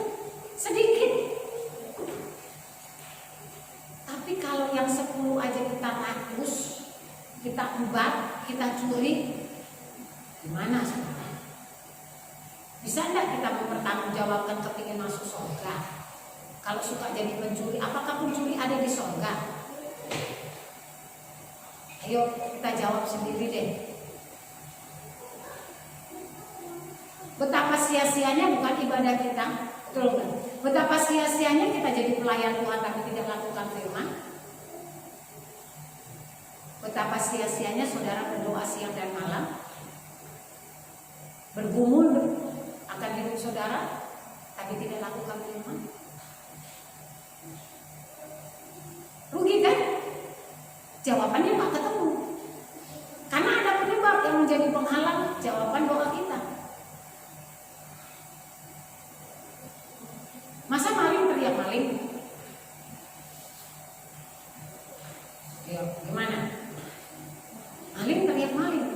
Sedikit. jawabkan kepingin masuk surga? Kalau suka jadi pencuri, apakah pencuri ada di surga? Ayo kita jawab sendiri deh. Betapa sia-sianya bukan ibadah kita, betul kan? Betapa sia-sianya kita jadi pelayan Tuhan tapi tidak lakukan firman. Betapa sia-sianya saudara berdoa siang dan malam, bergumul akan hidup saudara tapi tidak lakukan firman. Rugi kan? Jawabannya nggak ketemu. Karena ada penyebab yang menjadi penghalang jawaban doa kita. Masa maling teriak maling? Ayo, gimana? Maling teriak maling.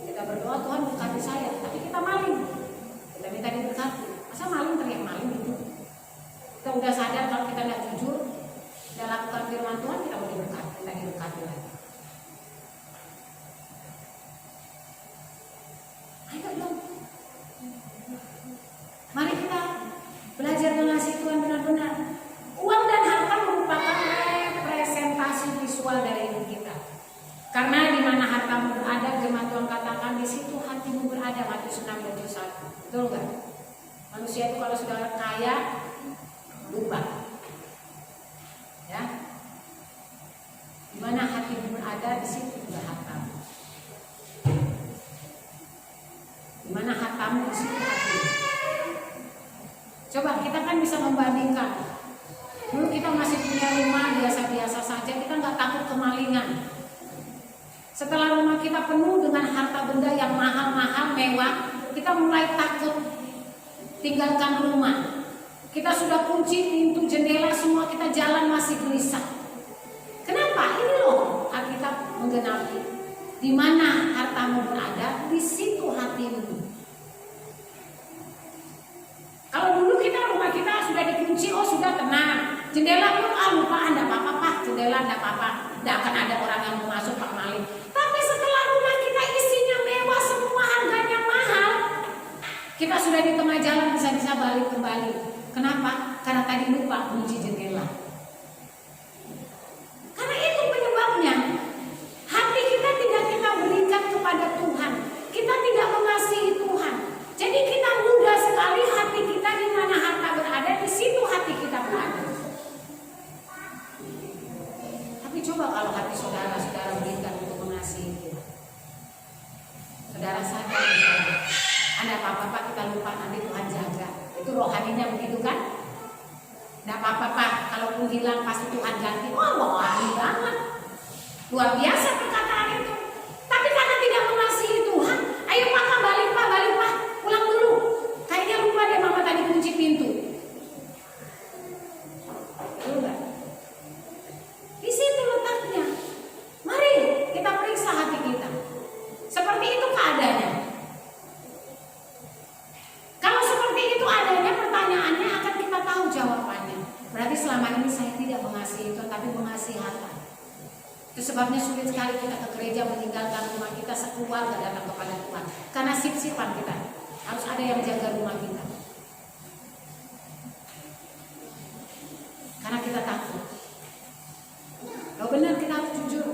Kita berdoa Tuhan berkati saya, tapi kita maling. Kita minta diberkati. Masa maling teriak maling gitu? Kita udah sadar kalau kita tidak jujur, tidak lakukan firman Tuhan, kita mau diberkati, kita diberkati lagi. Ayo dong. Mari kita belajar mengasihi Tuhan benar-benar. Uang dan harta merupakan representasi visual dari hidup kita. Karena di mana hartamu berada, firman Tuhan katakan di situ hatimu berada. Matius 6:21. Betul nggak? Manusia itu kalau sudah kaya lupa, ya. Di mana hatimu berada, di situ juga hartamu. Di mana hartamu, di situ hatimu. Coba kita kan bisa membandingkan. Dulu kita masih punya rumah biasa-biasa saja, kita nggak takut kemalingan. Setelah rumah kita penuh dengan harta benda yang mahal-mahal, mewah, kita mulai takut tinggalkan rumah. Kita sudah kunci pintu, jendela, semua kita jalan masih gelisah. Kenapa? Ini loh Alkitab menggenapi. Di mana hartamu berada, di situ hatimu. Kalau dulu kita rumah kita sudah dikunci, oh sudah tenang. Jendela pun lupa, enggak apa-apa Pak, jendela enggak apa-apa. Enggak akan ada orang yang mau masuk Pak maling. Tapi setelah rumah kita isinya mewah, semua harganya mahal, kita sudah di tengah jalan bisa-bisa balik kembali. Kenapa? Karena tadi lupa kunci jendela. Karena itu penyebabnya. Hati kita tidak kita berikan kepada Tuhan. Kita tidak mengasihi Tuhan. Jadi kita mudah sekali hati kita di mana harta berada, di situ hati kita berada. Tapi coba kalau hati saudara berikan untuk mengasihi Tuhan. Saudara sadar, ada apa-apa kita lupa, nanti Tuhan jaga. Itu rohaninya begitu kan? Tidak apa-apa Pak, kalaupun hilang pasti Tuhan ganti. Oh rohani banget, luar biasa perkataan itu. Tapi karena tidak mengasihi Tuhan, ayo Pak balik Pak, pulang dulu. Kayaknya lupa deh mama tadi kunci pintu. Betul nggak? Di situ letaknya. Mari kita periksa hati kita. Seperti itu keadaannya. Kalau seperti itu adanya, pertanyaannya akan kita tahu jawabannya. Berarti selama ini saya tidak mengasihi Tuhan, tapi mengasihi harta. Itu sebabnya sulit sekali kita ke gereja, meninggalkan rumah kita, sekeluarga datang kepada Tuhan. Karena sip-sipan kita, harus ada yang jaga rumah kita. Karena kita takut. Kalau benar kita harus jujur.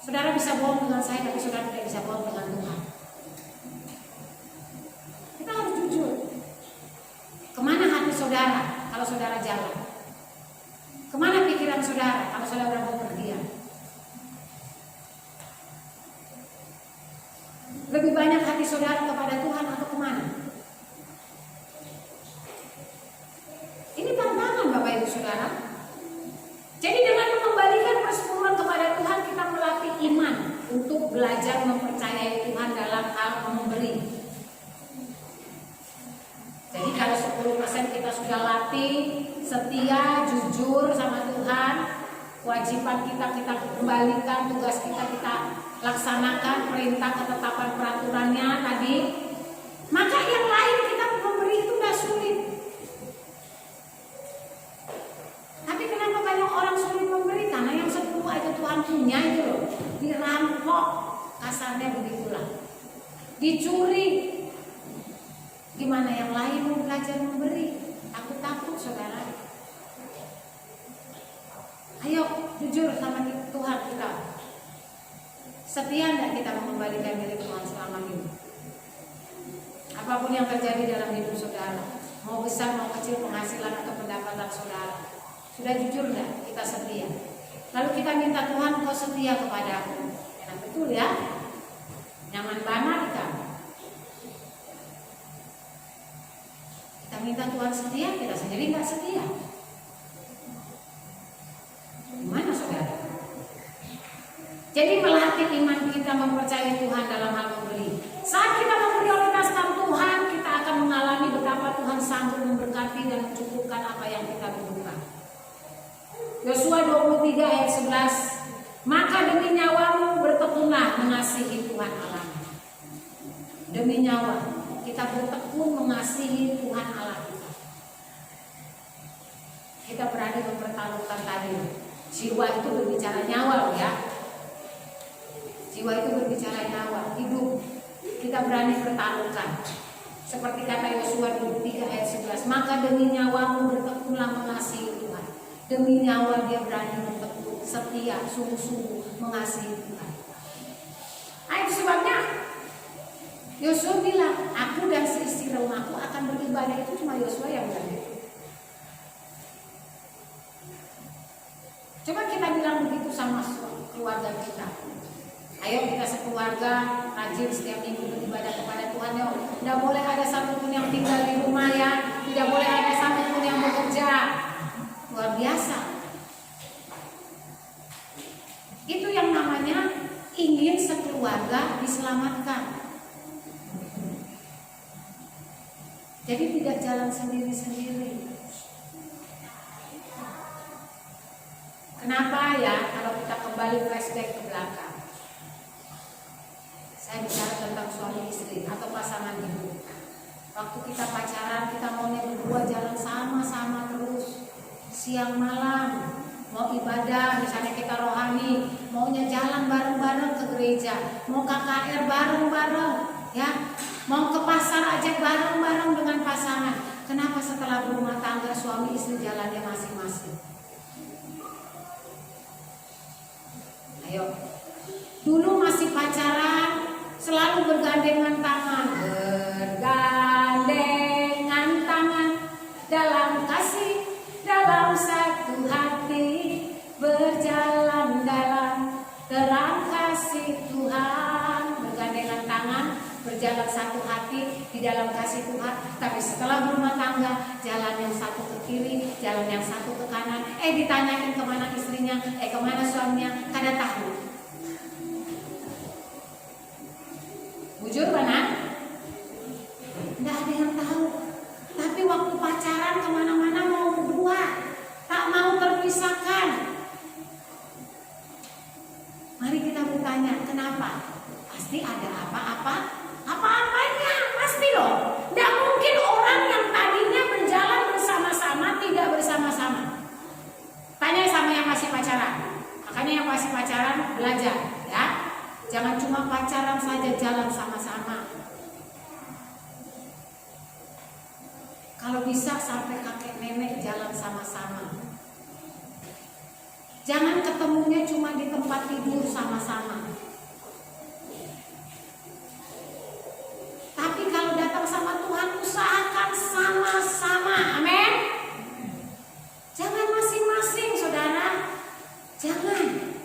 Saudara bisa bohong dengan saya, tapi saudara tidak bisa bohong dengan Tuhan. Kita harus jujur. Kemana hati saudara kalau saudara jalan? Kemana pikiran saudara kalau saudara bepergian? Lebih banyak hati saudara kepada Tuhan atau kemana? Ini tantangan Bapak Ibu Saudara. Jadi dengan mengembalikan persepuluhan kepada Tuhan, kita melatih iman untuk belajar mempercayai Tuhan dalam hal memberi. Jadi kalau 10% kita sudah latih, setia, jujur sama Tuhan, kewajiban kita kembalikan, tugas kita laksanakan, perintah ketetapan peraturannya tadi, maka yang lain kita memberi itu gak sulit. Tapi kenapa banyak orang sulit memberi? Karena yang 10 aja Tuhan punya itu loh, dirampok, kasarnya begitu. begitulah. Dicuri. Gimana yang lain mau belajar memberi? Takut saudara. Ayo jujur sama Tuhan kita. Setia enggak kita mengembalikan milik Tuhan selama ini? Apapun yang terjadi dalam hidup saudara, mau besar mau kecil penghasilan atau pendapatan saudara, sudah jujur enggak kita setia? Lalu kita minta Tuhan, kau setia kepada aku. Enak betul ya? Nyaman banget kan? Kita minta Tuhan setia, kita sendiri nggak setia. Gimana saudara? Jadi melatih iman kita mempercayai Tuhan dalam hal memberi. Saat kita memprioritaskan Tuhan, kita akan mengalami betapa Tuhan sanggup memberkati dan mencukupkan apa yang kita butuhkan. Yosua 23 ayat 11, maka demi nyawamu bertekunlah mengasihi Tuhan Allahmu. Demi nyawa kita bertekun mengasihi Tuhan Allah kita. Kita berani mempertaruhkan tadi. Jiwa itu berbicara nyawa loh ya. Jiwa itu berbicara nyawa, hidup. Kita berani pertaruhkan. Seperti kata Yosua 23 ayat 11, maka demi nyawamu bertekunlah mengasihi Tuhan. Demi nyawa dia berani bertekun, setia, sungguh-sungguh mengasihi Tuhan. Nah, itu sebabnya Yosua bilang, aku dan seisi rumahku akan beribadah. Itu cuma Yosua yang bilang itu. Coba kita bilang begitu sama keluarga kita. Ayo kita sekeluarga rajin setiap minggu beribadah kepada Tuhan. Yo, tidak boleh ada satupun yang tinggal di rumah ya. Tidak boleh ada satupun yang bekerja. Luar biasa. Itu yang namanya ingin sekeluarga diselamatkan. Jadi tidak jalan sendiri-sendiri. Kenapa ya kalau kita kembali flashback ke belakang? Saya bicara tentang suami istri atau pasangan hidup. Waktu kita pacaran, kita maunya berdua jalan sama-sama terus. Siang malam, mau ibadah, misalnya kita rohani, maunya jalan bareng-bareng ke gereja, mau KKR bareng-bareng, ya. Mau ke pasar aja bareng-bareng dengan pasangan. Kenapa setelah berumah tangga suami istri jalannya masing-masing? Ayo, dulu masih pacaran, selalu bergandengan tangan, dalam kasih, dalam satu hati, berjalan dalam terang kasih Tuhan. Bergandengan tangan, berjalan satu hati di dalam kasih Tuhan. Tapi setelah berumah tangga, jalan yang satu ke kiri, jalan yang satu ke kanan. Ditanyain kemana istrinya, kemana suaminya, kada tahu. Bujur mana? Tidak ada yang tahu. Tapi waktu pacaran kemana-mana mau berdua, tak mau terpisahkan. Mari kita bertanya, kenapa? Pasti ada apa-apanya, pasti loh. Tidak mungkin orang yang tadinya berjalan bersama-sama tidak bersama-sama. Tanya sama yang masih pacaran. Makanya yang masih pacaran belajar, ya. Jangan cuma pacaran saja jalan sama-sama. Kalau bisa sampai kakek nenek jalan sama-sama. Jangan ketemunya cuma di tempat tidur sama-sama. Tapi kalau datang sama Tuhan, usahakan sama-sama. Amin. Jangan masing-masing, saudara. Jangan.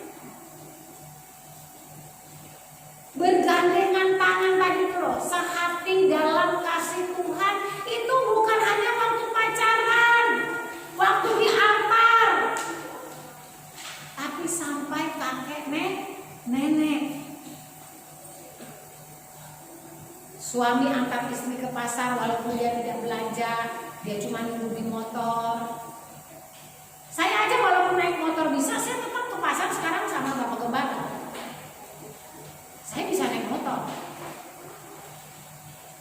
Bergandengan tangan tadi loh, sehati dalam kasih Tuhan. Itu bukan hanya waktu pacaran, waktu di altar, tapi sampai kakek nenek. Suami antar istri ke pasar walaupun dia tidak belanja, dia cuma nunggu di motor. Saya aja walaupun naik motor bisa, saya tetap ke pasar sekarang sama Bapak Gembala. Saya bisa naik motor,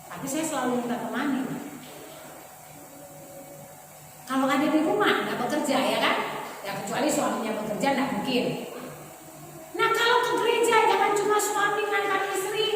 tapi saya selalu minta temani. Kalau ada di rumah nggak bekerja ya kan? Ya kecuali suaminya bekerja nggak mungkin. Nah kalau ke gereja jangan cuma suami ngantar istri,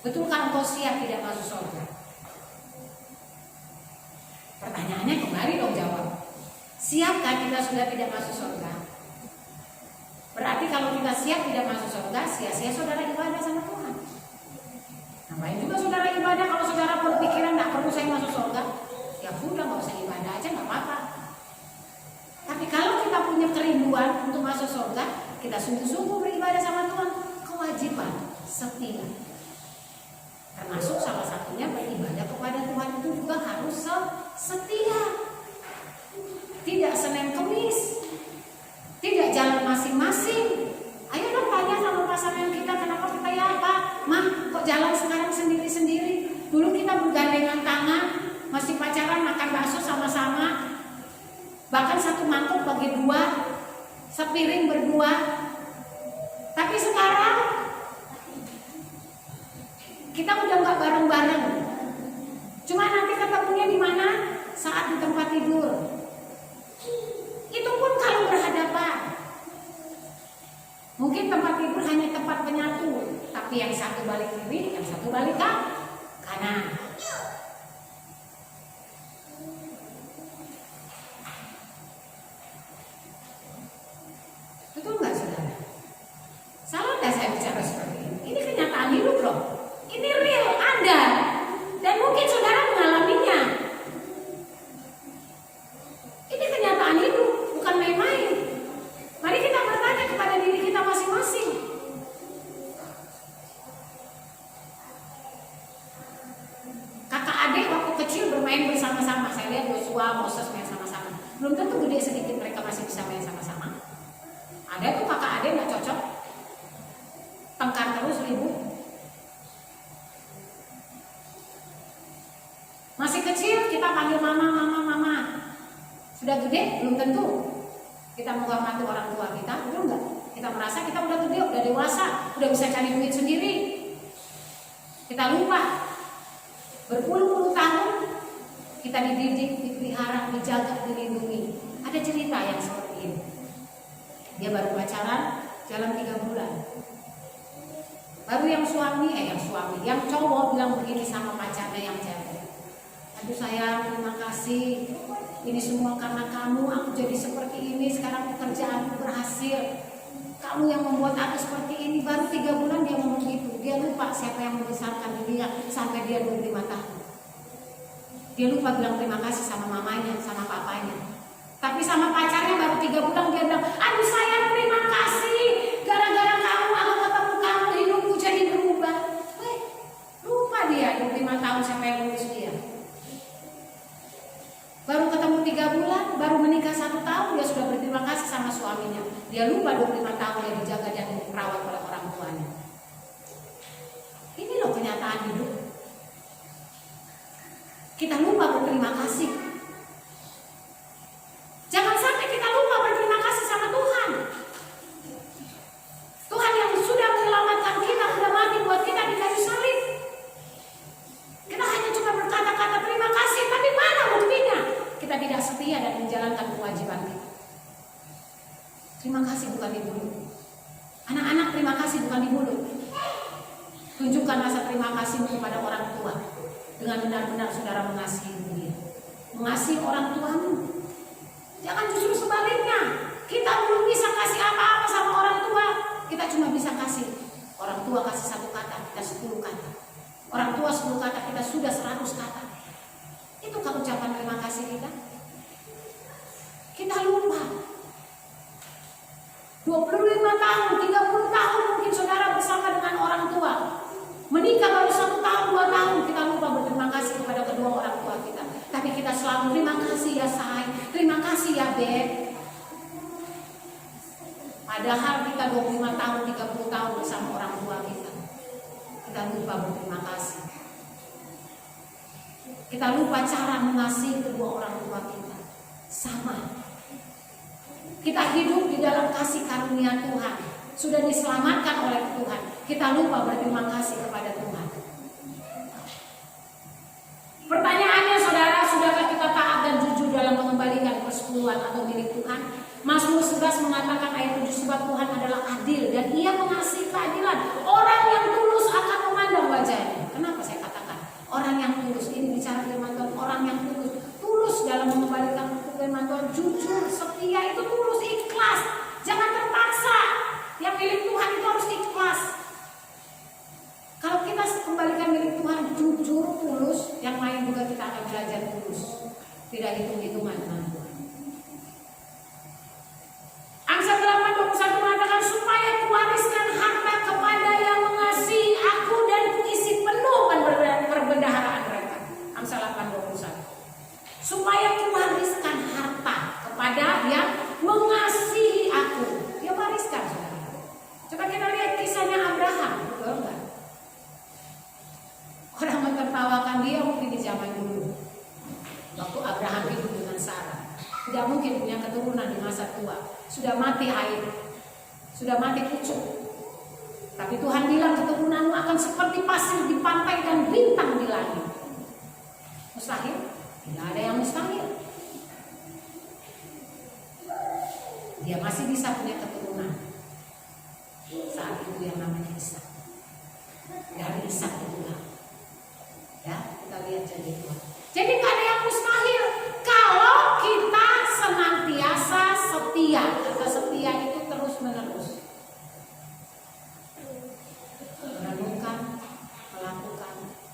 Betulkah engkau siap tidak masuk surga? Pertanyaannya kembali dong jawab. Siapkah kita sudah tidak masuk surga? Berarti kalau kita siap tidak masuk surga, sia-sia saudara ibadah sama Tuhan. Ngapain juga saudara ibadah kalau saudara berpikiran nggak perlu saya masuk surga? Ya sudah, nggak usah ibadah aja, nggak apa-apa. Tapi kalau kita punya kerinduan untuk masuk surga, kita sungguh-sungguh beribadah sama Tuhan. Kewajiban setia. Termasuk salah satunya beribadah kepada Tuhan itu juga harus setia. Tidak Senin Kemis, tidak jalan masing-masing. Ayo dong tanya sama pasangan kita, kenapa kita ya apa? Mah, kok jalan sekarang sendiri-sendiri? Dulu kita bergandengan tangan, masih pacaran makan bakso sama-sama. Bahkan satu mangkok bagi dua, sepiring berdua. Tapi sekarang kita udah nggak bareng-bareng. Cuma nanti ketemunya di mana? Saat di tempat tidur. Itu pun kalau berhadapan. Mungkin tempat tidur hanya tempat penyatu, tapi yang satu balik kiri, yang satu balik kanan. Betul nggak saudara? Salah nggak saya bicara seperti ini? Ini kenyataan hidup loh. Ini real, ada. Dan mungkin saudara mengalaminya. Ini kenyataan hidup, bukan main-main. Mari kita bertanya kepada diri kita masing-masing. Kakak adik waktu kecil bermain bersama-sama. Saya lihat Yosua, Moses main sama-sama. Belum tentu gede sedikit mereka masih bisa main sama-sama. Ada tuh kakak adik nggak cocok, tengkar terus ribut. Masih kecil kita panggil mama, mama, mama. Sudah gede belum tentu kita menghormati orang tua kita, betul nggak? Kita merasa kita udah gede, udah dewasa, udah bisa cari duit sendiri. Kita lupa berpuluh-puluh tahun kita dididik, dipelihara, dijaga, dilindungi. Ada cerita yang seperti ini. Dia baru pacaran jalan 3 bulan. Baru yang cowok bilang begini sama pacarnya yang cewek. Aduh sayang, terima kasih. Ini semua karena kamu, aku jadi seperti ini. Sekarang pekerjaanku berhasil. Kamu yang membuat aku seperti ini. Baru 3 bulan dia ngomong gitu. Dia lupa siapa yang membesarkan dia sampai dia 25 tahun. Dia lupa bilang terima kasih sama mamanya, sama papanya. Tapi sama pacarnya baru 3 bulan dia bilang, aduh sayang terima kasih. Gara-gara kamu, aku ketemu kamu, hidupku jadi berubah. Lupa dia 25 tahun sampai lulus dia. Baru ketemu 3 bulan, baru menikah 1 tahun, dia sudah berterima kasih sama suaminya. Dia lupa 25 tahun dia dijaga dan diperawat oleh orang tuanya. Ini loh kenyataan hidup. Kita lupa berterima kasih. Jangan sampai kita lupa berterima kasih sama Tuhan. Tuhan yang sudah menyelamatkan kita, sudah mati buat kita di kayu salib. Kita hanya cuma berkata-kata terima kasih, tapi mana buktinya? Kita tidak setia dan menjalankan kewajiban kita. Terima kasih bukan di mulut. Anak-anak terima kasih bukan di mulut. Tunjukkan rasa terima kasih kepada orang tua dengan benar-benar saudara mengasihi dia, mengasihi orang tuamu. Jangan justru sebaliknya. Kita belum bisa kasih apa-apa sama orang tua. Kita cuma bisa kasih. Orang tua kasih 1 kata, kita 10 kata. Orang tua 10 kata, kita sudah 100 kata. Itukah ucapan terima kasih kita? Kita lupa. 25 tahun, 30 tahun mungkin saudara bersama dengan orang tua. Menikah baru 1 tahun, 2 tahun, kita lupa berterima kasih kepada kedua orang tua kita. Tapi kita selalu terima kasih ya say, terima kasih ya beb. Padahal kita 25 tahun, 30 tahun bersama orang tua kita. Kita lupa berterima kasih. Kita lupa cara mengasihi kedua orang tua kita. Sama. Kita hidup di dalam kasih karunia Tuhan. Sudah diselamatkan oleh Tuhan. Kita lupa berterima kasih kepada Tuhan. Pertanyaannya saudara, sudahkah kita taat dan jujur dalam mengembalikan persepuluhan atau milik Tuhan? Mazmur 11 mengatakan ayat 7, sebab Tuhan adalah adil dan ia mengasihi keadilan. Orang yang tulus akan memandang wajahnya. jujur, setia, itu tulus, ikhlas. Jangan terpaksa. Yang milik Tuhan itu harus ikhlas. Kalau kita kembalikan milik Tuhan jujur, tulus, yang lain juga kita akan belajar tulus. Tidak hitung-hitungan dengan Tuhan. Amsal 8:21 mengatakan, supaya kuwariskan harta kepada yang mengasihi aku dan kuisi penuh perbendaharaan mereka. Amsal 8:21. Supaya kuwariskan harta kepada yang mengasihi aku. Dia wariskan, saudara. Coba kita lihat kisahnya Abraham, betul enggak? Orang mentertawakan dia mungkin di zaman dulu. Waktu Abraham hidup dengan Sarah, tidak mungkin punya keturunan di masa tua. Sudah mati air, sudah mati pucuk. Tapi Tuhan bilang keturunanmu akan seperti pasir di pantai dan bintang di langit. Mustahil? Tidak ada yang mustahil. Dia masih bisa punya keturunan. Saat itu yang namanya Ishak. Dari Ishak itulah. Ya, kita lihat jadi Tuhan. Jadi gak ada yang mustahil kalau kita senantiasa setia. Kata setia itu terus menerus. Merenungkan, melakukan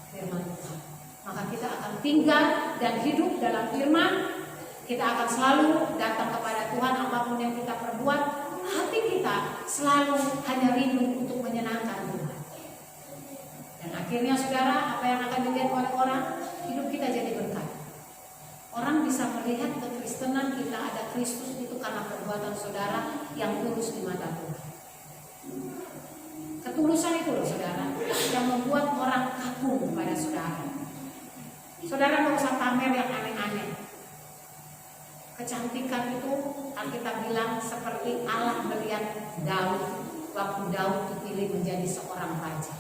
firman Tuhan. Maka kita akan tinggal dan hidup dalam firman. Kita akan selalu datang kepada Tuhan apapun yang kita perbuat. Hati kita selalu hanya rindu untuk menyenangkan Tuhan. Dan akhirnya saudara, apa yang akan dilihat oleh orang, hidup kita jadi berkat. Orang bisa melihat kekristenan kita, ada Kristus itu karena perbuatan saudara yang tulus di mata Tuhan. Ketulusan itu loh saudara, yang membuat orang kagum pada saudara. Saudara nggak usah pamer yang aneh-aneh. Kecantikan itu Alkitab bilang seperti Allah melihat Daud waktu Daud dipilih menjadi seorang raja.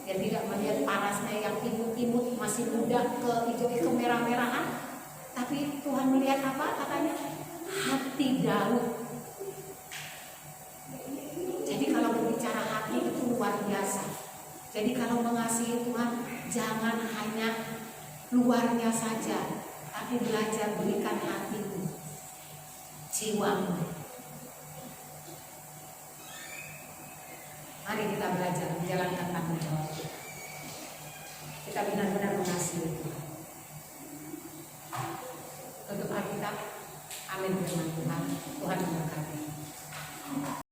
Dia tidak melihat parasnya yang imut-imut masih muda ke hijau kemerah-merahan, tapi Tuhan melihat apa katanya? Hati Daud. Jadi kalau berbicara hati itu luar biasa. Jadi kalau mengasihi Tuhan jangan hanya luarnya saja, tapi belajar berikan hatimu, jiwamu. Mari kita belajar menjalankan tanggung jawab. Kita benar-benar mengasihi Tuhan.